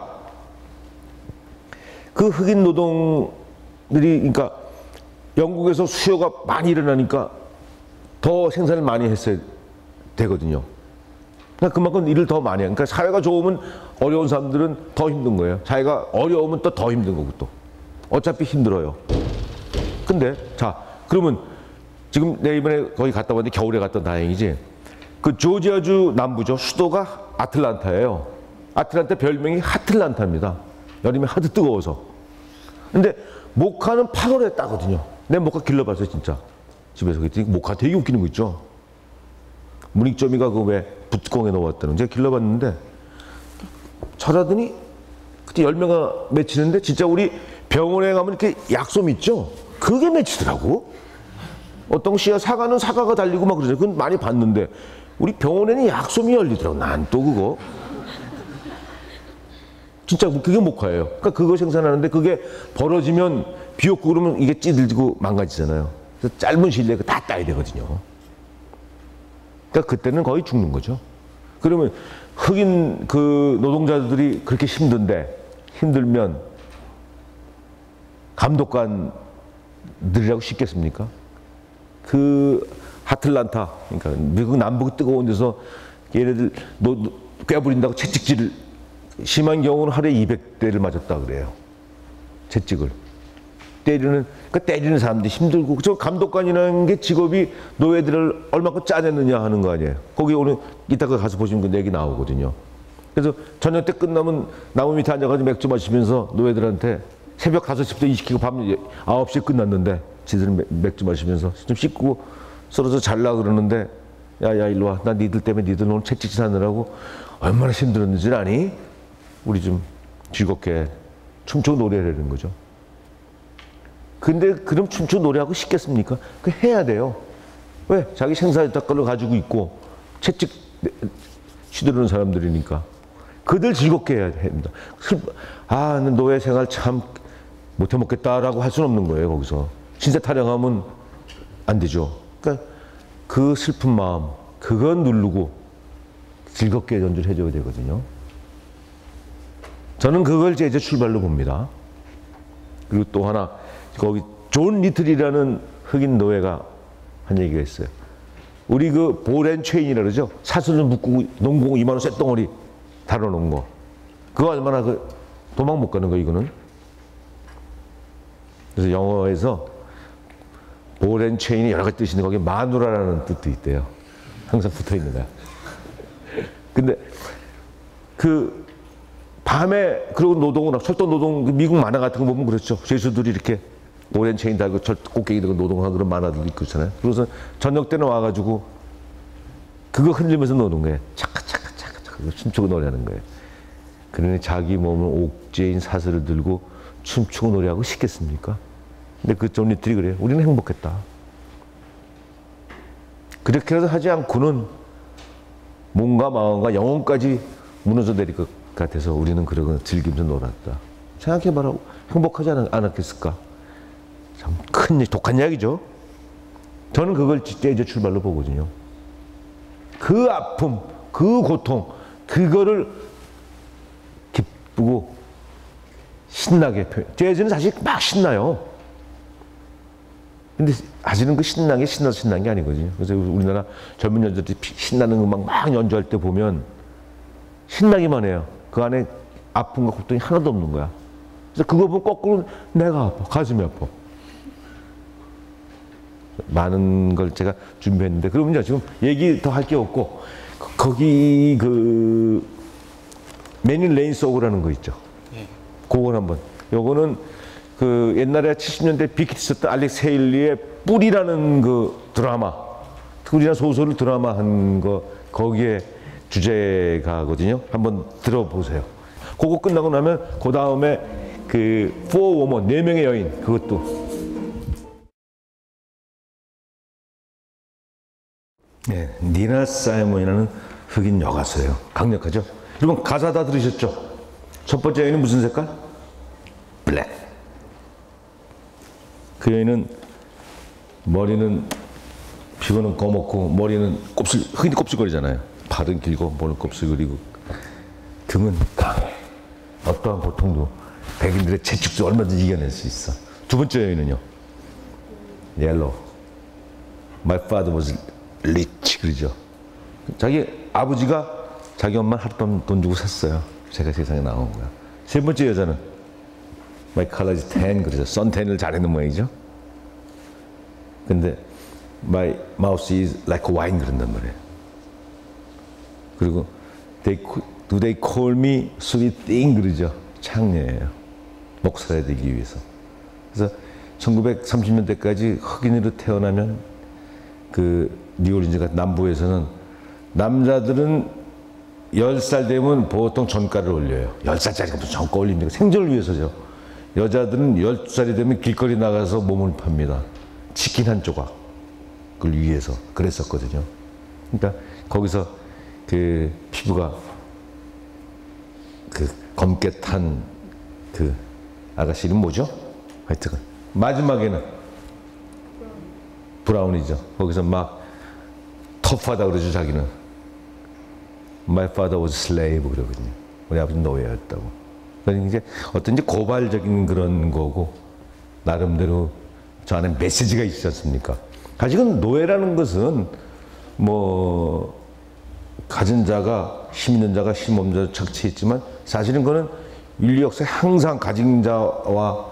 그 흑인 노동들이 그러니까 영국에서 수요가 많이 일어나니까 더 생산을 많이 했어야 되거든요. 그러니까 그만큼 일을 더 많이 해요. 그러니까 사회가 좋으면 어려운 사람들은 더 힘든 거예요. 사회가 어려우면 또 더 힘든 거고, 또 어차피 힘들어요. 근데 자, 그러면 지금 내가 이번에 거기 갔다 왔는데 겨울에 갔다 다행이지. 그 조지아주 남부죠. 수도가 아틀란타예요. 아틀란타 별명이 하틀란타입니다. 여름에 하도 뜨거워서. 근데 모카는 8월에 따거든요. 내 모카 길러봤어요, 진짜. 집에서 그랬더니 모카 되게 웃기는 거 있죠. 문익점이가 그 왜 붓공에 넣어왔다는 제가 길러봤는데 잘하더니 그때 열매가 맺히는데 진짜 우리 병원에 가면 이렇게 약솜 있죠? 그게 맺히더라고. 어떤 씨야 사과는 사과가 달리고 막 그러죠. 그건 많이 봤는데 우리 병원에는 약솜이 열리더라고. 난 또 그거 진짜 그게 목화예요. 그러니까 그거 생산하는데 그게 벌어지면 비 오고 그러면 이게 찌들고 망가지잖아요. 그래서 짧은 시일에 다 따야 되거든요. 그러니까 그때는 거의 죽는 거죠. 그러면 흑인 그 노동자들이 그렇게 힘들면 감독관들이라고 쉽겠습니까? 그 하틀란타, 그러니까 미국 남부 뜨거운 데서 얘네들 꿰부린다고 채찍질을 심한 경우는 하루에 200대를 맞았다 그래요. 채찍을 그러니까 때리는 사람들이 힘들고, 저 감독관이라는 게 직업이 노예들을 얼마큼 짜냈느냐 하는 거 아니에요. 거기 오늘 이따가 가서 보시면 그 얘기 나오거든요. 그래서 저녁 때 끝나면 나무 밑에 앉아가지고 맥주 마시면서 노예들한테 새벽 5시부터 일 시키고 밤 9시에 끝났는데 지들은 맥주 마시면서 좀 씻고 썰어서 잘라 그러는데, 야야 일로 와, 나 니들 때문에 니들 오늘 채찍질 하느라고 얼마나 힘들었는지 아니? 우리 좀 즐겁게 춤추고 노래하는 거죠. 근데 그럼 춤추고 노래하고 싶겠습니까? 그 해야 돼요. 왜? 자기 생사이탈 걸 가지고 있고 채찍 휘두르는 사람들이니까 그들 즐겁게 해야 됩니다. 아, 노예 생활 참 못해 먹겠다라고 할 수는 없는 거예요. 거기서 신세 타령하면 안 되죠. 그러니까 그 슬픈 마음 그건 누르고 즐겁게 연주를 해줘야 되거든요. 저는 그걸 재즈 출발로 봅니다. 그리고 또 하나, 거기 존 리틀이라는 흑인 노예가 한 얘기가 있어요. 우리 그 볼앤 체인이라 그러죠. 사슬을 묶고 농구공 2만 원 쇳덩어리 달아놓은 거. 그거 얼마나 그 도망 못 가는 거예요, 이거는. 그래서 영어에서 볼 앤 체인이 여러 가지 뜻이 있는데 거기에 마누라라는 뜻도 있대요. 항상 붙어 있는 거야. 근데 그 밤에 그리고 노동을 철도 노동 미국 만화 같은 거 보면 그렇죠. 죄수들이 이렇게 볼 앤 체인 달고 꽃게기 들고 노동하는 그런 만화들도 있고 그렇잖아요. 그래서 저녁 때는 와가지고 그거 흔들면서 노는 거예요. 차카차카 춤추고 노래하는 거예요. 그러니 자기 몸을 옥죄인 사슬을 들고 춤추고 노래하고 싶겠습니까? 근데 그 존리들이 그래요. 우리는 행복했다. 그렇게라도 하지 않고는 몸과 마음과 영혼까지 무너져 내릴 것 같아서 우리는 그러고 즐기면서 놀았다. 생각해봐라. 행복하지 않았겠을까? 참 큰, 독한 이야기죠. 저는 그걸 제재 출발로 보거든요. 그 아픔, 그 고통, 그거를 기쁘고 신나게 표현. 재즈는 사실 막 신나요. 근데 사실은 그 신나게 신나서 신난 게 아니거든요. 그래서 우리나라 젊은 여자들이 신나는 음악 막 연주할 때 보면 신나기만 해요. 그 안에 아픔과 고통이 하나도 없는 거야. 그래서 그거 보면 거꾸로 내가 아파, 가슴이 아파. 많은 걸 제가 준비했는데 그러면요 지금 얘기 더 할 게 없고 거기 그 맨인 레인 소그라는 거 있죠. 그걸 한번. 요거는 그 옛날에 70년대 빅히트 썼던 알렉스 헤일리의 뿔이라는 그 드라마, 뿔이라는 소설을 드라마한 거 거기에 주제가거든요. 한번 들어보세요. 그거 끝나고 나면 그 다음에 그 Four Women, 4명의 여인 그것도. 네, 니나 사이먼이라는 흑인 여가수예요. 강력하죠. 여러분 가사 다 들으셨죠? 첫 번째 여인은 무슨 색깔? 블랙. 그 여인은 머리는 피부는 검었고 머리는 흑인이 곱슬거리잖아요. 발은 길고 머리는 곱슬거리고 등은 강해. 어떠한 고통도 백인들의 채찍도 얼마든지 이겨낼 수 있어. 두 번째 여인은요. 옐로우. My father was rich 그러죠. 자기 아버지가 자기 엄마 하룻밤 돈 주고 샀어요. 제가 세상에 나온 거야. 세 번째 여자는 My color is tan 그러죠. 선탠을 잘해놓은 모양이죠. 근데 My mouth is like wine 그런단 말이에요. 그리고 Do they call me sweet thing 그러죠. 창녀예요. 목사가 되기 위해서. 그래서 1930년대까지 흑인으로 태어나면 그 뉴올리언즈 같은 남부에서는 남자들은 10살 되면 보통 전가를 올려요. 10살짜리가 무슨 전가 올립니까? 생존을 위해서죠. 여자들은 12살이 되면 길거리 나가서 몸을 팝니다. 치킨 한 조각을 위해서 그랬었거든요. 그러니까 거기서 그 피부가 그 검게 탄 그 아가씨 이름 뭐죠? 하여튼 마지막에는 브라운이죠. 거기서 막 터프하다 그러죠. 자기는 My father was slave 그러거든요. 우리 아버지는 노예였다고. 그러니까 이제 어떤 이제 고발적인 그런 거고 나름대로 저 안에 메시지가 있지 않습니까? 사실은 노예라는 것은 뭐 가진 자가 힘 있는 자가 힘 없는 자를 착취했지만 사실은 그거는 인류 역사에 항상 가진 자와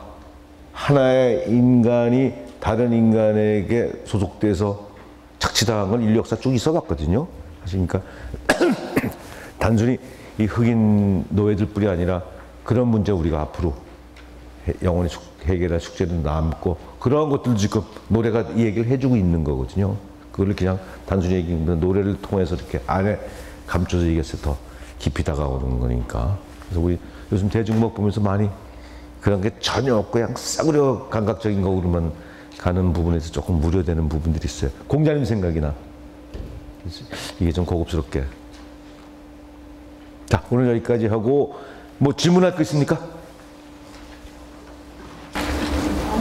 하나의 인간이 다른 인간에게 소속돼서 착취당한 건 인류 역사 쭉 있어봤거든요. 하시니까 단순히 이 흑인 노예들뿐이 아니라 그런 문제 우리가 앞으로 영원히 해결할 숙제도 남고 그러한 것들 지금 노래가 이 얘기를 해주고 있는 거거든요. 그걸 그냥 단순히 얘기하면 노래를 통해서 이렇게 안에 감춰서 얘기해서 더 깊이 다가오는 거니까. 그래서 우리 요즘 대중음악 보면서 많이 그런 게 전혀 없고 그냥 싸구려 감각적인 거로만 가는 부분에서 조금 무료되는 부분들이 있어요. 공자님 생각이나 이게 좀 고급스럽게. 자, 오늘 여기까지 하고 뭐 질문할 거 있습니까?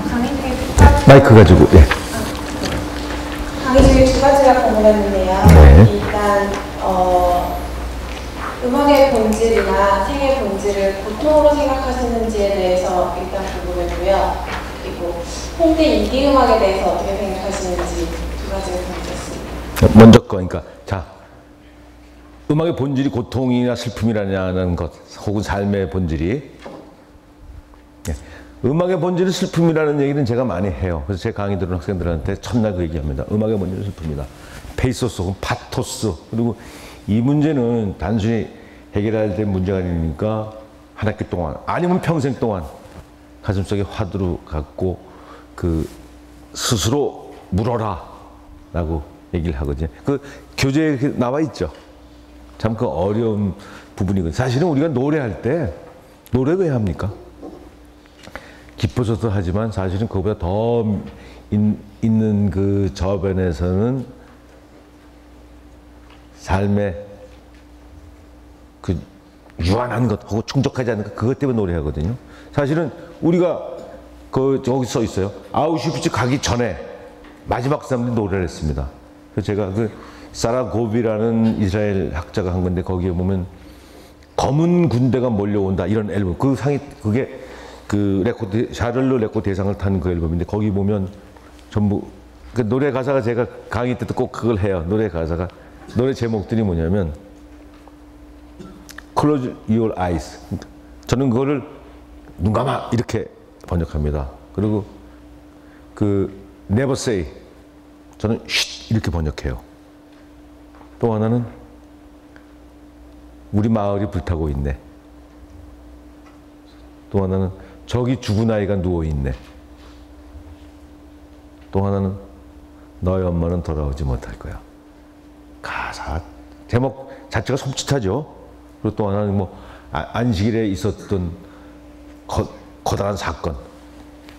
강의 중에 마이크 가지고. 예. 강의 중에 두 가지가 궁금했는데요. 네. 일단 음악의 본질이나 생의 본질을 고통으로 생각하시는지에 대해서 일단 궁금했고요. 그리고 홍대 인디 음악에 대해서 어떻게 생각하시는지 두 가지가 궁금했습니다. 먼저 거, 그러니까 자, 음악의 본질이 고통이나 슬픔이라는 것, 혹은 삶의 본질이 예. 음악의 본질은 슬픔이라는 얘기는 제가 많이 해요. 그래서 제 강의 들은 학생들한테 첫날 그 얘기합니다. 음악의 본질은 슬픔이다. 페이소스 혹은 파토스. 그리고 이 문제는 단순히 해결해야 될 문제가 아니니까 한 학기 동안 아니면 평생 동안 가슴속에 화두로 갖고 그 스스로 물어라 라고 얘기를 하거든요. 그 교재에 나와 있죠. 참 그 어려운 부분이거든요. 사실은 우리가 노래할 때 노래 왜 합니까? 기뻐서도 하지만 사실은 그보다 더 있는 그 저변에서는 삶의 그 유한한 것하고 충족하지 않는 것, 그것 때문에 노래하거든요. 사실은 우리가 저기 써 있어요. 아우슈비츠 가기 전에 마지막 사람들이 노래를 했습니다. 그래서 제가 그 사라 고비라는 이스라엘 학자가 한 건데 거기에 보면 검은 군대가 몰려온다 이런 앨범, 그 상이 그게 그 레코드 샤를로 레코드 대상을 탄 그 앨범인데 거기 보면 전부 그 노래 가사가 제가 강의 때도 꼭 그걸 해요. 노래 가사가 노래 제목들이 뭐냐면 Close Your Eyes. 저는 그거를 눈 감아 이렇게 번역합니다. 그리고 그 Never Say 저는 쉿 이렇게 번역해요. 또 하나는 우리 마을이 불타고 있네. 또 하나는 저기 죽은 아이가 누워있네. 또 하나는 너의 엄마는 돌아오지 못할 거야. 가사 제목 자체가 섬찟하죠. 그리고 또 하나는 뭐 안식일에 있었던 거대한 사건,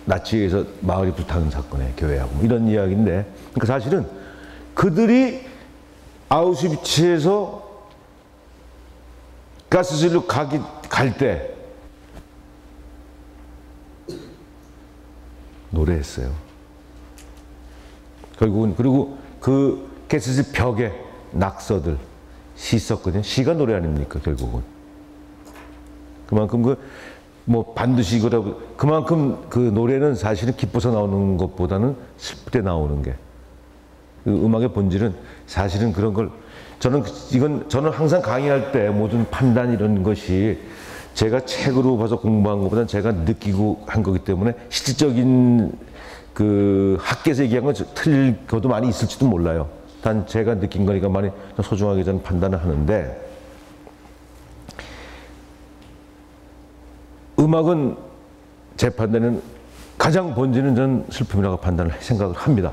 나치에서 마을이 불타는 사건에 교회하고 뭐 이런 이야기인데, 그러니까 사실은 그들이 아우슈비츠에서 가스실로 갈 때 노래했어요. 결국은 그리고 그 가스실 벽에 낙서들 시 썼거든요. 시가 노래 아닙니까 결국은. 그만큼 뭐 반드시 그만큼 그 노래는 사실은 기뻐서 나오는 것보다는 슬플 때 나오는 게, 그 음악의 본질은 사실은 그런 걸 저는 항상 강의할 때 모든 판단 이런 것이 제가 책으로 봐서 공부한 것보다는 제가 느끼고 한 거기 때문에 실질적인 그 학계에서 얘기한 건 틀릴 것도 많이 있을지도 몰라요. 단 제가 느낀 거니까 많이 소중하게 저는 판단을 하는데, 음악은 제 판단에는 가장 본질은 저는 슬픔이라고 생각을 합니다.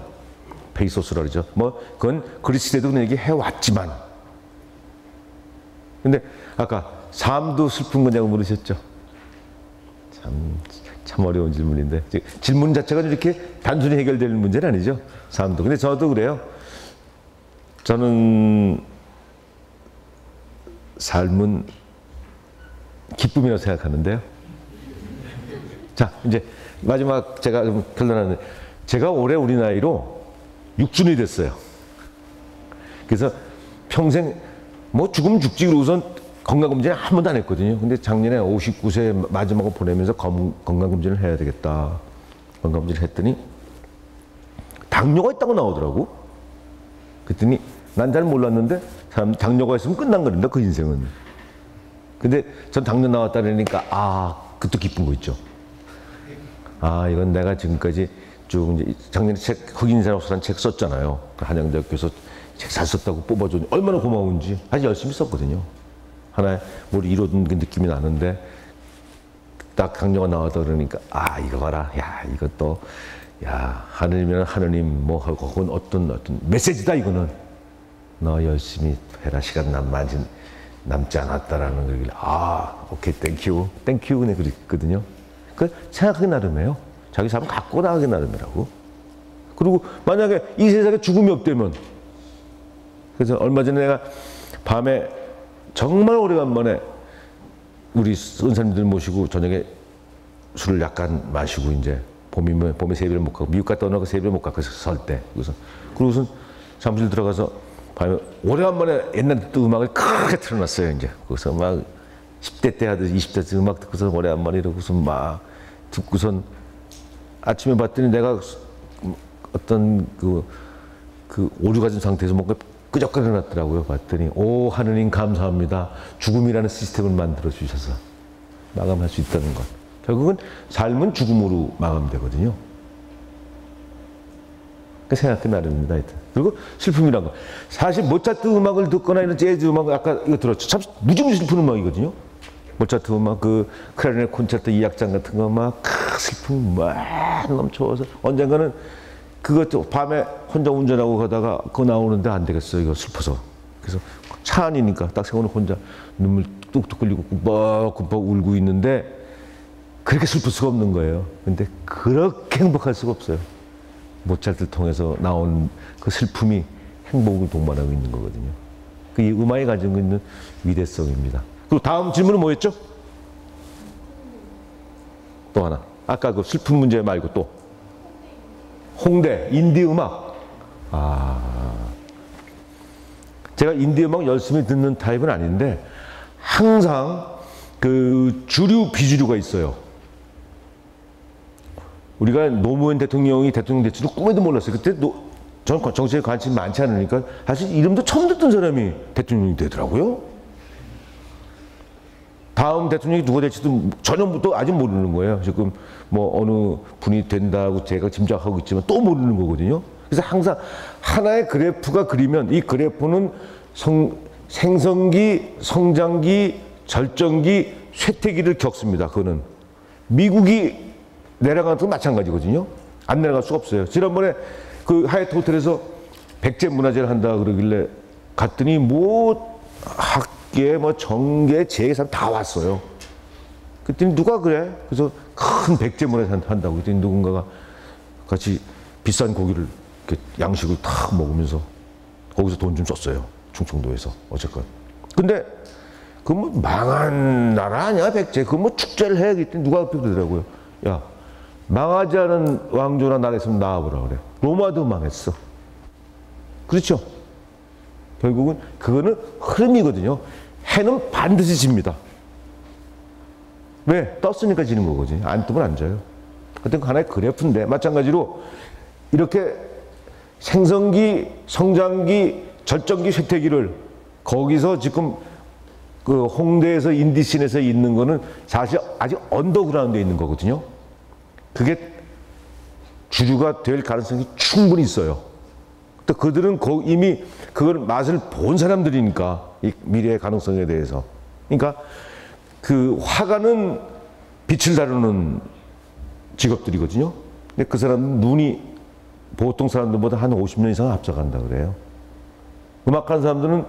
페이소스라 그러죠. 뭐 그건 그리스 때도 그런 얘기 해왔지만, 근데 아까 삶도 슬픈 거냐고 물으셨죠. 참 어려운 질문인데, 질문 자체가 이렇게 단순히 해결되는 문제는 아니죠. 삶도. 근데 저도 그래요. 저는 삶은 기쁨이라고 생각하는데요. 자, 이제 마지막 제가 좀 결론하는데, 제가 올해 우리 나이로 6순이 됐어요. 그래서 평생 뭐 죽으면 죽지 그러고선 건강검진 한 번도 안 했거든요. 근데 작년에 59세 마지막을 보내면서 건강검진을 해야 되겠다. 건강검진을 했더니 당뇨가 있다고 나오더라고. 그랬더니 난 잘 몰랐는데 당뇨가 있으면 끝난 거란다, 그 인생은. 근데 전 당뇨 나왔다 그러니까 그것도 기쁜 거 있죠. 이건 내가 지금까지 쭉 이제 작년에 흑인사록서라는 책 썼잖아요. 한양대학교에서 책 잘 썼다고 뽑아줬는데 얼마나 고마운지 아주 열심히 썼거든요. 하나의 뭘 이루어둔 그 느낌이 나는데 딱 당뇨가 나왔다 그러니까 이거 봐라. 야, 이것도 하늘이면 하느님 뭐 혹은 어떤 메시지다 이거는. 너 열심히 해라. 시간 남지 않았다라는 걸 오케이 땡큐 그냥 그랬거든요. 그 생각하기 나름이에요. 자기 삶을 갖고 나가기 나름이라고. 그리고 만약에 이 세상에 죽음이 없다면, 그래서 얼마 전에 내가 밤에 정말 오래간만에 우리 은사님들 모시고 저녁에 술을 약간 마시고 이제 봄에 세배를 못 가고 미국 갔다 오나가 세배를 못 가고 설 때, 그러고선 사무실 들어가서 밤에 오래간만에 옛날 또 음악을 크게 틀어놨어요. 이제 거기서 막 10대 때 하듯이 20대 때 음악 듣고서 오래간만에 이러고서 막 듣고선 아침에 봤더니 내가 어떤 그 오류 가진 상태에서 뭔가 끄적거려 놨더라고요. 봤더니 오 하느님 감사합니다. 죽음이라는 시스템을 만들어 주셔서 마감할 수 있다는 것. 결국은 삶은 죽음으로 마감되거든요. 그 생각이 나름입니다. 하여튼. 그리고 슬픔이란 거. 사실 모차르트 음악을 듣거나 이런 재즈 음악을 아까 이거 들었죠. 참 무지무지 슬픈 음악이거든요. 모차르트 음악, 그 클라리넷 콘체르토 2악장 같은 거 막 슬픔이 막 넘쳐서 언젠가는 그것도 밤에 혼자 운전하고 가다가 그거 나오는데 안 되겠어요. 이거 슬퍼서. 그래서 차 안이니까 딱 세우는 혼자 눈물 뚝뚝 흘리고 끔뻑끔뻑 울고 있는데 그렇게 슬플 수가 없는 거예요. 근데 그렇게 행복할 수가 없어요. 모차르트를 통해서 나온 그 슬픔이 행복을 동반하고 있는 거거든요. 그 이 음악이 가지고 있는 위대성입니다. 그리고 다음 질문은 뭐였죠? 또 하나. 아까 그 슬픈 문제 말고 또. 홍대, 인디 음악. 제가 인디 음악 열심히 듣는 타입은 아닌데 항상 그 주류, 비주류가 있어요. 우리가 노무현 대통령이 대통령 될 줄은 꿈에도 몰랐어요. 그때 저는 정치에 관심이 많지 않으니까 사실 이름도 처음 듣던 사람이 대통령이 되더라고요. 다음 대통령이 누가 될지도 전혀 또 아직 모르는 거예요. 지금 뭐 어느 분이 된다고 제가 짐작하고 있지만 또 모르는 거거든요. 그래서 항상 하나의 그래프가 그리면 이 그래프는 생성기, 성장기, 절정기, 쇠퇴기를 겪습니다. 그거는 미국이 내려가는 것도 마찬가지거든요. 안 내려갈 수가 없어요. 지난번에 그 하얏트 호텔에서 백제 문화제를 한다 그러길래 갔더니 뭐 학계, 뭐 정계, 재계 사람 다 왔어요. 그랬더니 누가 그래? 그래서 큰 백제 문화제 한다고 그랬더니 누군가가 같이 비싼 고기를 이렇게 양식을 탁 먹으면서 거기서 돈 좀 썼어요. 충청도에서 어쨌건. 근데 그 뭐 망한 나라 아니야 백제? 그 뭐 축제를 해야겠더니 누가 그러더라고요. 야, 망하지 않은 왕조나 나라 있으면 나와보라 그래. 로마도 망했어. 그렇죠? 결국은 그거는 흐름이거든요. 해는 반드시 집니다. 왜? 떴으니까 지는 거거든요. 안 뜨면 안 져요. 하여튼 하나의 그래프인데 마찬가지로 이렇게 생성기, 성장기, 절정기, 쇠퇴기를 거기서 지금 그 홍대에서 인디씬에서 있는 거는 사실 아직 언더그라운드에 있는 거거든요. 그게 주류가 될 가능성이 충분히 있어요. 또 그들은 이미 그걸 맛을 본 사람들이니까 이 미래의 가능성에 대해서. 그러니까 그 화가는 빛을 다루는 직업들이거든요. 근데 그 사람은 눈이 보통 사람들보다 한 50년 이상 앞서간다 그래요. 음악하는 사람들은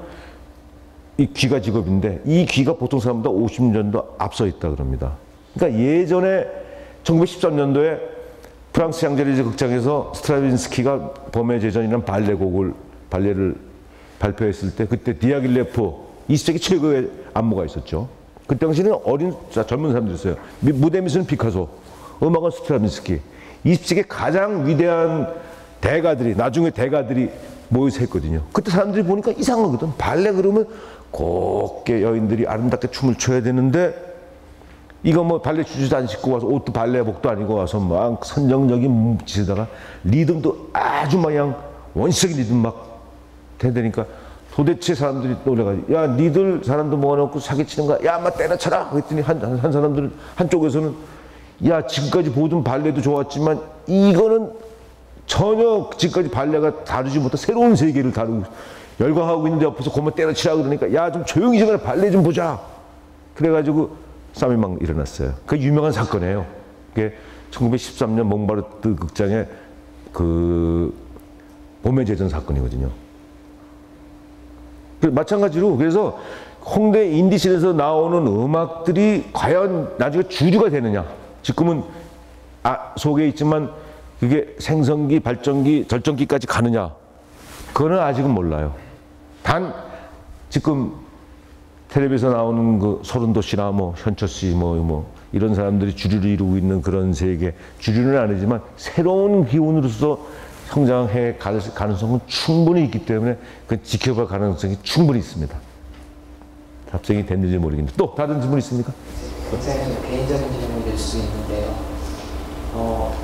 이 귀가 직업인데 이 귀가 보통 사람보다 50년도 앞서 있다 그럽니다. 그러니까 예전에 1913년도에 프랑스 샹젤리제 극장에서 스트라빈스키가 범의 제전이라는 발레를 발표했을 때 그때 디아길레프 20세기 최고의 안무가 있었죠. 그 당시에는 젊은 사람들이었어요. 무대 미술은 피카소, 음악은 스트라빈스키. 20세기 가장 위대한 대가들이 나중에 대가들이 모여서 했거든요. 그때 사람들이 보니까 이상하거든. 발레 그러면 곱게 여인들이 아름답게 춤을 춰야 되는데 이거 뭐 발레 슈즈도 안 신고 와서 옷도 발레복도 아니고 와서 막 선정적인 짓에다가 리듬도 아주 막 그냥 원시적인 리듬 막 해대니까 도대체 사람들이 놀래가지고 야 니들 사람도 모아놓고 사기치는 거야. 야 막 때려쳐라. 그랬더니 한 사람들은 한쪽에서는 야 지금까지 보던 발레도 좋았지만 이거는 전혀 지금까지 발레가 다루지 못한 새로운 세계를 다루고 열광하고 있는데 옆에서 고만 때려치라 그러니까 야 좀 조용히 좀 해라. 발레 좀 보자. 그래가지고 싸움이 막 일어났어요. 그 유명한 사건이에요. 그게 1913년 몽바르트 극장의 그 봄의 제전 사건이거든요. 마찬가지로 그래서 홍대 인디씬에서 나오는 음악들이 과연 나중에 주류가 되느냐. 지금은 속에 있지만 그게 생성기, 발전기, 절정기까지 가느냐. 그거는 아직은 몰라요. 단 지금 텔레비에서 나오는 그 소른도 씨나 뭐 현철 씨 뭐 이런 사람들이 주류를 이루고 있는 그런 세계, 주류는 아니지만 새로운 기운으로서 성장해 갈 가능성은 충분히 있기 때문에 그 지켜볼 가능성이 충분히 있습니다. 답변이 됐는지 모르겠는데 또 다른 질문 있습니까? 굉장히 좀 개인적인 질문이 될 수 있는데요.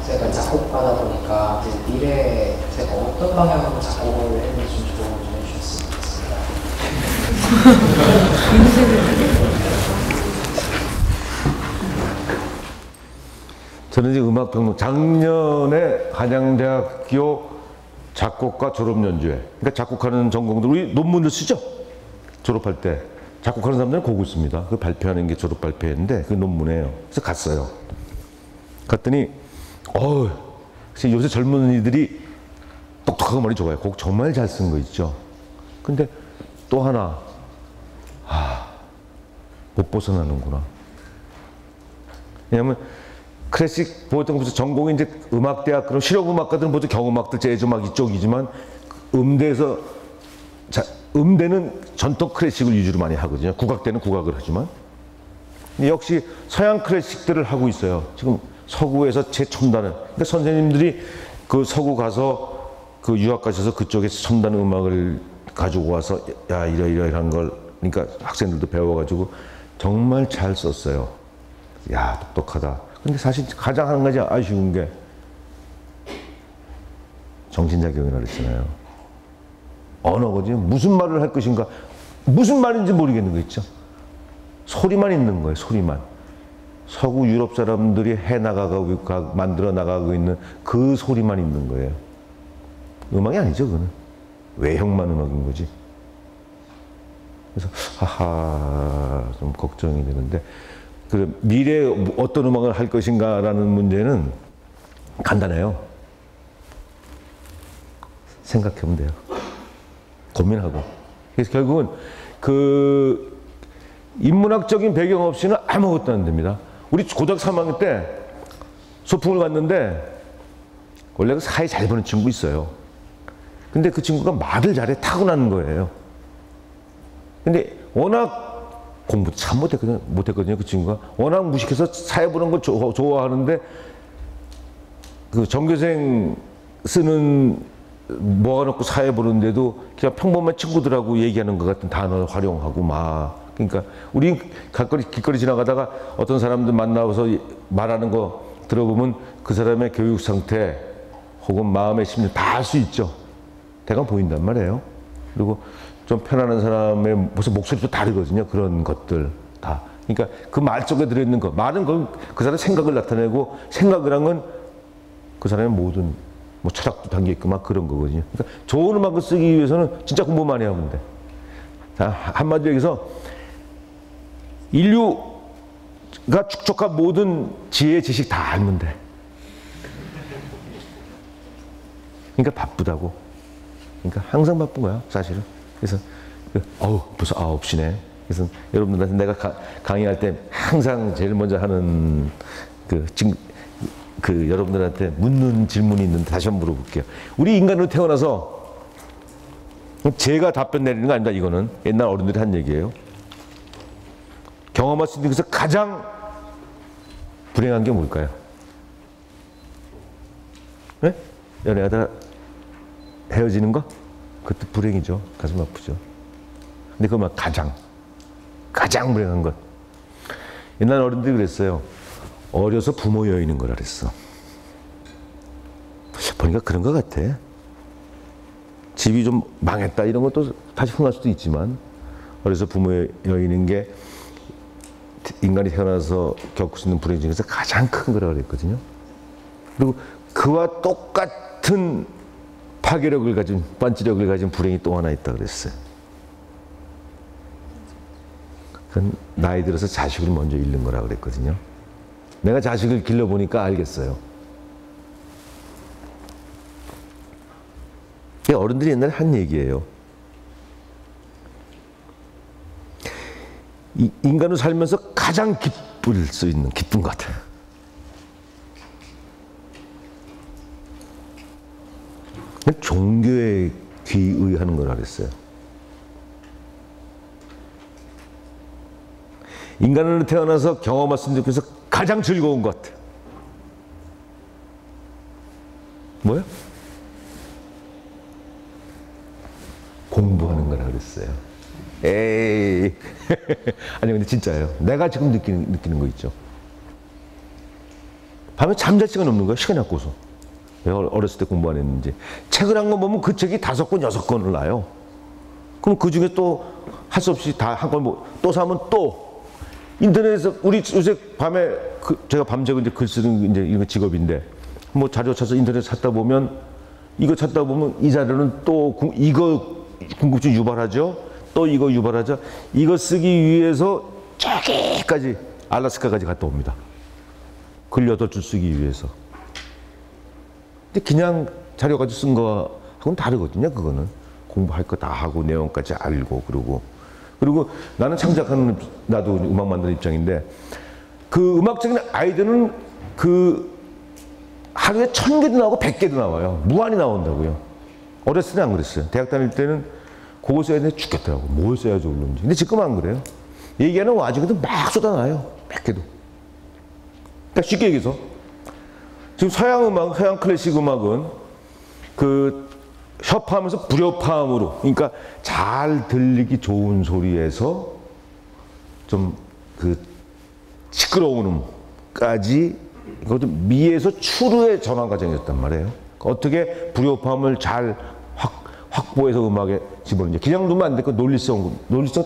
제가 작곡가다 보니까 미래에 제가 어떤 방향으로 작곡을 했는지 좀 조언을 좀 해주셨으면 좋겠습니다. 저는 이제 음악평론, 작년에 한양대학교 작곡가 졸업연주회, 그러니까 작곡하는 전공들, 우리 논문을 쓰죠? 졸업할 때. 작곡하는 사람들은 곡을 씁니다. 그 발표하는 게 졸업 발표회인데, 그 논문이에요. 그래서 갔어요. 갔더니, 요새 젊은이들이 똑똑하고 머리 좋아요. 곡 정말 잘 쓴 거 있죠. 근데 또 하나, 못 벗어나는구나. 왜냐면, 클래식 보통 무슨 전공이 이제 음악대학, 그럼 실용음악가들은 보통 경음악들, 재즈음악 이쪽이지만, 음대에서, 음대는 전통 클래식을 위주로 많이 하거든요. 국악대는 국악을 하지만. 역시 서양 클래식들을 하고 있어요. 지금 서구에서 최첨단은. 그러니까 선생님들이 그 서구 가서 그 유학 가셔서 그쪽에서 첨단 음악을 가지고 와서 야, 이러이러한 걸, 그러니까 학생들도 배워가지고 정말 잘 썼어요. 야, 똑똑하다. 근데 사실 가장 한 가지 아쉬운 게 정신작용이라고 그랬잖아요. 언어거든요. 무슨 말을 할 것인가, 무슨 말인지 모르겠는 거 있죠. 소리만 있는 거예요. 소리만. 서구 유럽 사람들이 만들어 나가고 있는 그 소리만 있는 거예요. 음악이 아니죠, 그거는. 외형만 음악인 거지. 그래서 좀 걱정이 되는데, 그 미래에 어떤 음악을 할 것인가라는 문제는 간단해요. 생각해보면 돼요. 고민하고. 그래서 결국은 그 인문학적인 배경 없이는 아무것도 안 됩니다. 우리 고등학교 3학년 때 소풍을 갔는데 원래 그 사이 잘 보는 친구 있어요. 근데 그 친구가 말을 잘해. 타고난 거예요. 근데 워낙 공부 참 못했거든요, 그 친구가. 워낙 무식해서 사회 보는 걸 좋아하는데, 그 전교생 쓰는 모아놓고 사회 보는데도 그냥 평범한 친구들하고 얘기하는 것 같은 단어를 활용하고 막. 그러니까 우리 길거리 지나가다가 어떤 사람들 만나서 말하는 거 들어보면 그 사람의 교육 상태 혹은 마음의 심리 다 알 수 있죠. 대강 보인단 말이에요. 그리고 좀 편안한 사람의 무슨 목소리도 다르거든요. 그런 것들 다. 그러니까 그 말 속에 들어있는 거. 말은 그 사람의 생각을 나타내고, 생각을 한 건 그 사람의 모든 뭐 철학도 담겨있고 막 그런 거거든요. 그러니까 좋은 음악을 쓰기 위해서는 진짜 공부 많이 하면 돼. 자, 한마디로 얘기해서 인류가 축적한 모든 지혜, 지식 다 알면 돼. 그러니까 바쁘다고. 그러니까 항상 바쁜 거야, 사실은. 그래서 벌써 9시네. 그래서 여러분들한테 내가 강의할 때 항상 제일 먼저 하는 여러분들한테 묻는 질문이 있는데 다시 한번 물어볼게요. 우리 인간으로 태어나서 제가 답변 내리는 거 아닙니다. 이거는 옛날 어른들이 한 얘기예요. 경험할 수 있는 것에서 가장 불행한 게 뭘까요? 네? 연애하다가 헤어지는 거? 그것도 불행이죠. 가슴 아프죠. 근데 그건 가장 불행한 것. 옛날 어른들이 그랬어요. 어려서 부모 여인인 거라 그랬어. 보니까 그런 것 같아. 집이 좀 망했다 이런 것도 다시 흥할 수도 있지만, 어려서 부모 여인인 게 인간이 태어나서 겪을 수 있는 불행 중에서 가장 큰 거라고 그랬거든요. 그리고 그와 똑같은 파괴력을 가진, 반지력을 가진 불행이 또 하나 있다 그랬어요. 그건 나이 들어서 자식을 먼저 잃는 거라고 그랬거든요. 내가 자식을 길러보니까 알겠어요. 어른들이 옛날에 한 얘기예요. 인간으로 살면서 가장 기쁠 수 있는 기쁜 것. 종교에 귀의하는 거라 그랬어요. 인간으로 태어나서 경험할 수 있는 것에서 가장 즐거운 것. 뭐요? 공부하는 거라 그랬어요. 에이. 아니, 근데 진짜예요. 내가 지금 느끼는 거 있죠. 밤에 잠잘 시간 없는 거야. 시간이 없고서. 내가 어렸을 때 공부 안 했는지. 책을 한 권 보면 그 책이 5권, 6권을 나요. 그럼 그 중에 또 할 수 없이 다 한 권 또 사면 또 인터넷에서 우리 요새 밤에 제가 밤새고 이제 글 쓰는 이제 이거 직업인데 뭐 자료 찾아서 인터넷 찾다 보면 이거 찾다 보면 이 자료는 또 이거 궁금증 유발하죠. 또 이거 유발하죠. 이거 쓰기 위해서 저기까지 알라스카까지 갔다 옵니다. 글 8줄 쓰기 위해서. 근데 그냥 자료 가지고 쓴 거하고는 다르거든요. 그거는 공부할 거 다 하고 내용까지 알고 그리고 나는 창작하는 나도 음악 만드는 입장인데 그 음악적인 아이디어는 그 하루에 1000개도 나오고 100개도 나와요. 무한히 나온다고요. 어렸을 때는 안 그랬어요. 대학 다닐 때는 그거 써야 되는데 죽겠더라고. 뭘 써야 좋을는지. 근데 지금 안 그래요. 얘기하는 와중에도 막 쏟아나요. 100개도. 그러니까 쉽게 얘기해서 지금 서양 음악, 서양 클래식 음악은 그 협화하면서 불협화음으로, 그러니까 잘 들리기 좋은 소리에서 좀 그 시끄러운 음까지 이것도 미에서 추르의 전환 과정이었단 말이에요. 어떻게 불협화음을 잘 확보해서 음악에 집어넣는지. 그냥 두면 안 되고 논리성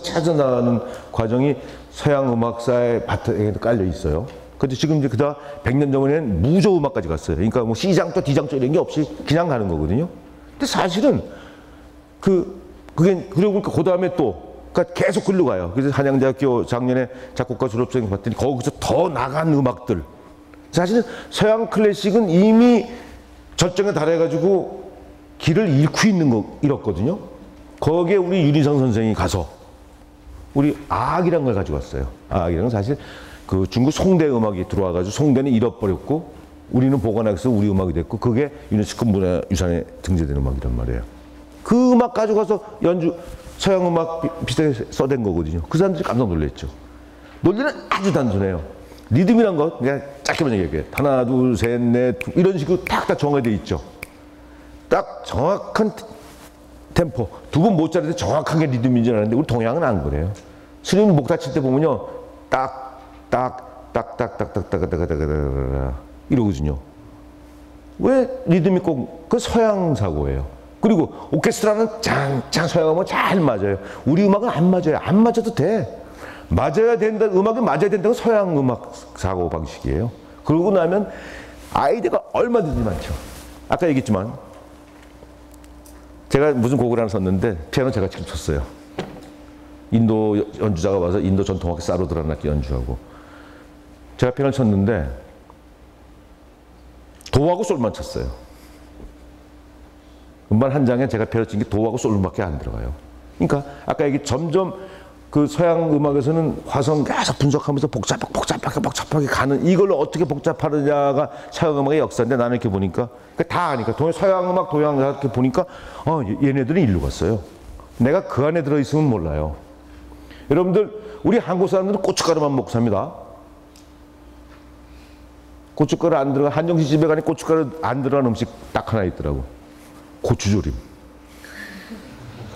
찾아나가는 과정이 서양 음악사의 바탕에도 깔려 있어요. 근데 지금 이제 그다 100년 전에는 무조 음악까지 갔어요. 그러니까 뭐 C장조, D장조 이런 게 없이 그냥 가는 거거든요. 근데 사실은 그게 그러고 보니까 그 다음에 또 그러니까 계속 글로 가요. 그래서 한양대학교 작년에 작곡가 졸업생 봤더니 거기서 더 나간 음악들. 사실은 서양 클래식은 이미 절정에 달해가지고 길을 잃고 잃었거든요. 거기에 우리 윤희상 선생이 가서 우리 악이란 걸 가지고 왔어요. 악이란 건 사실 그 중국 송대 음악이 들어와가지고 송대는 잃어버렸고 우리는 보관해서 우리 음악이 됐고 그게 유네스코 문화유산에 등재된 음악이란 말이에요. 그 음악 가져가서 서양 음악 비슷하게 써댄 거거든요. 그 사람들이 깜짝 놀랐죠. 논리는 아주 단순해요. 리듬이란 거 그냥 짧게만 얘기할게요. 하나, 둘, 셋, 넷 이런 식으로 딱 정해져 있죠. 딱 정확한 템포. 두 번 못 자를 때 정확하게 리듬인 줄 아는데 우리 동양은 안 그래요. 스님 목 다칠 때 보면요. 이러거든요. 왜 리듬이 꼭 그 서양 사고예요. 그리고 오케스트라는 짱짱 서양하면 잘 맞아요. 우리 음악은 안 맞아요. 안 맞아도 돼. 맞아야 된다. 음악이 맞아야 된다는 서양 음악 사고 방식이에요. 그러고 나면 아이디어가 얼마든지 많죠. 아까 얘기했지만 제가 무슨 곡을 하나 썼는데 피아노 제가 직접 쳤어요. 인도 연주자가 와서 인도 전통악기 사로드라는 악기 연주하고 제가 피아노 쳤는데 도하고 솔만 쳤어요. 음반 한 장에 제가 피아노 친 게 도하고 솔밖에 안 들어가요. 그러니까 아까 얘기 점점 그 서양 음악에서는 화성 계속 분석하면서 복잡하게 가는 이걸로 어떻게 복잡하느냐가 서양 음악의 역사인데 나는 이렇게 보니까 다 아니까 서양 음악, 동양 음악 이렇게 보니까 얘네들은 일로 갔어요. 내가 그 안에 들어있으면 몰라요. 여러분들 우리 한국 사람들은 고춧가루만 먹고 삽니다. 고춧가루 안 들어간 한정식 집에 가니 고춧가루 안 들어간 음식 딱 하나 있더라고. 고추조림.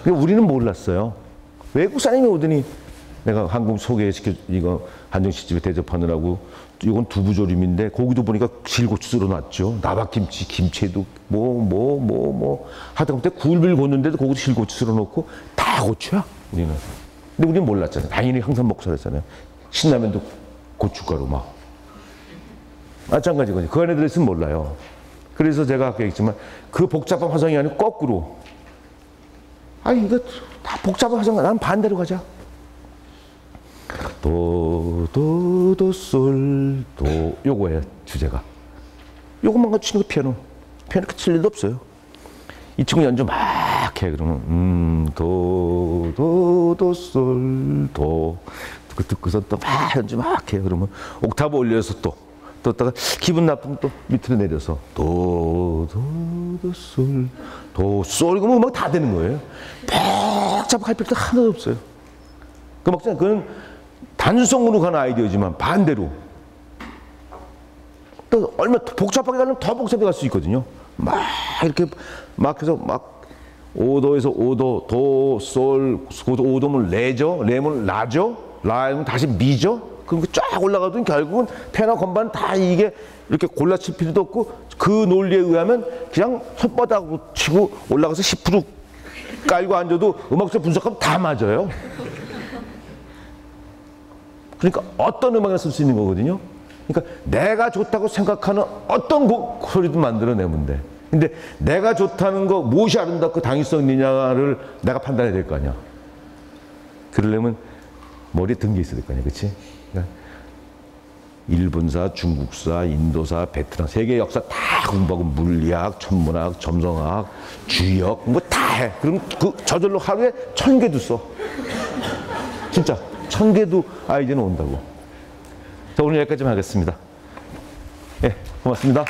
우리는 몰랐어요. 외국 사람이 오더니 내가 한국 소개시켜 이거 한정식 집에 대접하느라고 이건 두부조림인데 고기도 보니까 실고추 썰어놨죠. 나박김치, 김치에도 하다 보니까 굴을 걷는데도 거기도 실고추 썰어놓고 다 고추야 우리는. 근데 우리는 몰랐잖아요. 당연히 항상 먹고 살았잖아요. 신라면도 고춧가루 막. 마찬가지거든요. 그 안에 들어있으면 몰라요. 그래서 제가 아까 얘기했지만 그 복잡한 화성이 아니고 거꾸로 이거 다 복잡한 화성 난 반대로 가자. 도솔 도 요거예요 주제가. 요것만 가지고 치는 거 피아노 칠 일도 없어요. 이 친구 연주 막 해 그러면 도솔 도 듣고서 또 막 연주 막 해 그러면 옥타브 올려서 떴다가 기분 나쁘면 또 밑으로 내려서 도솔 이거면 음악 다 되는 거예요. 복잡할 필요도 하나도 없어요. 그건 단순성으로 가는 아이디어지만 반대로 또 얼마 복잡하게 가면 더 복잡하게 갈 수 있거든요. 막 이렇게 막 해서 막 5도에서 5도 도솔 5도면 레죠, 레면 라죠, 라면 다시 미죠. 그럼 쫙 올라가더니 결국은 피아노 건반 다 이게 이렇게 골라칠 필요도 없고 그 논리에 의하면 그냥 손바닥으로 치고 올라가서 10% 깔고 앉아도 음악적 분석하면 다 맞아요. 그러니까 어떤 음악이나 쓸 수 있는 거거든요. 그러니까 내가 좋다고 생각하는 어떤 소리도 만들어내면 돼. 근데 내가 좋다는 거 무엇이 아름답고 당위성 있느냐를 내가 판단해야 될 거 아니야. 그러려면 머리에 든 게 있어야 될 거 아니야. 그치? 그러니까 일본사, 중국사, 인도사, 베트남 세계 역사 다 공부하고 물리학, 천문학, 점성학, 주역 뭐 다 해. 그럼 그 저절로 하루에 1000개도 써. 진짜 1000개도 아이디어는 온다고. 자, 오늘 여기까지 하겠습니다. 예, 고맙습니다.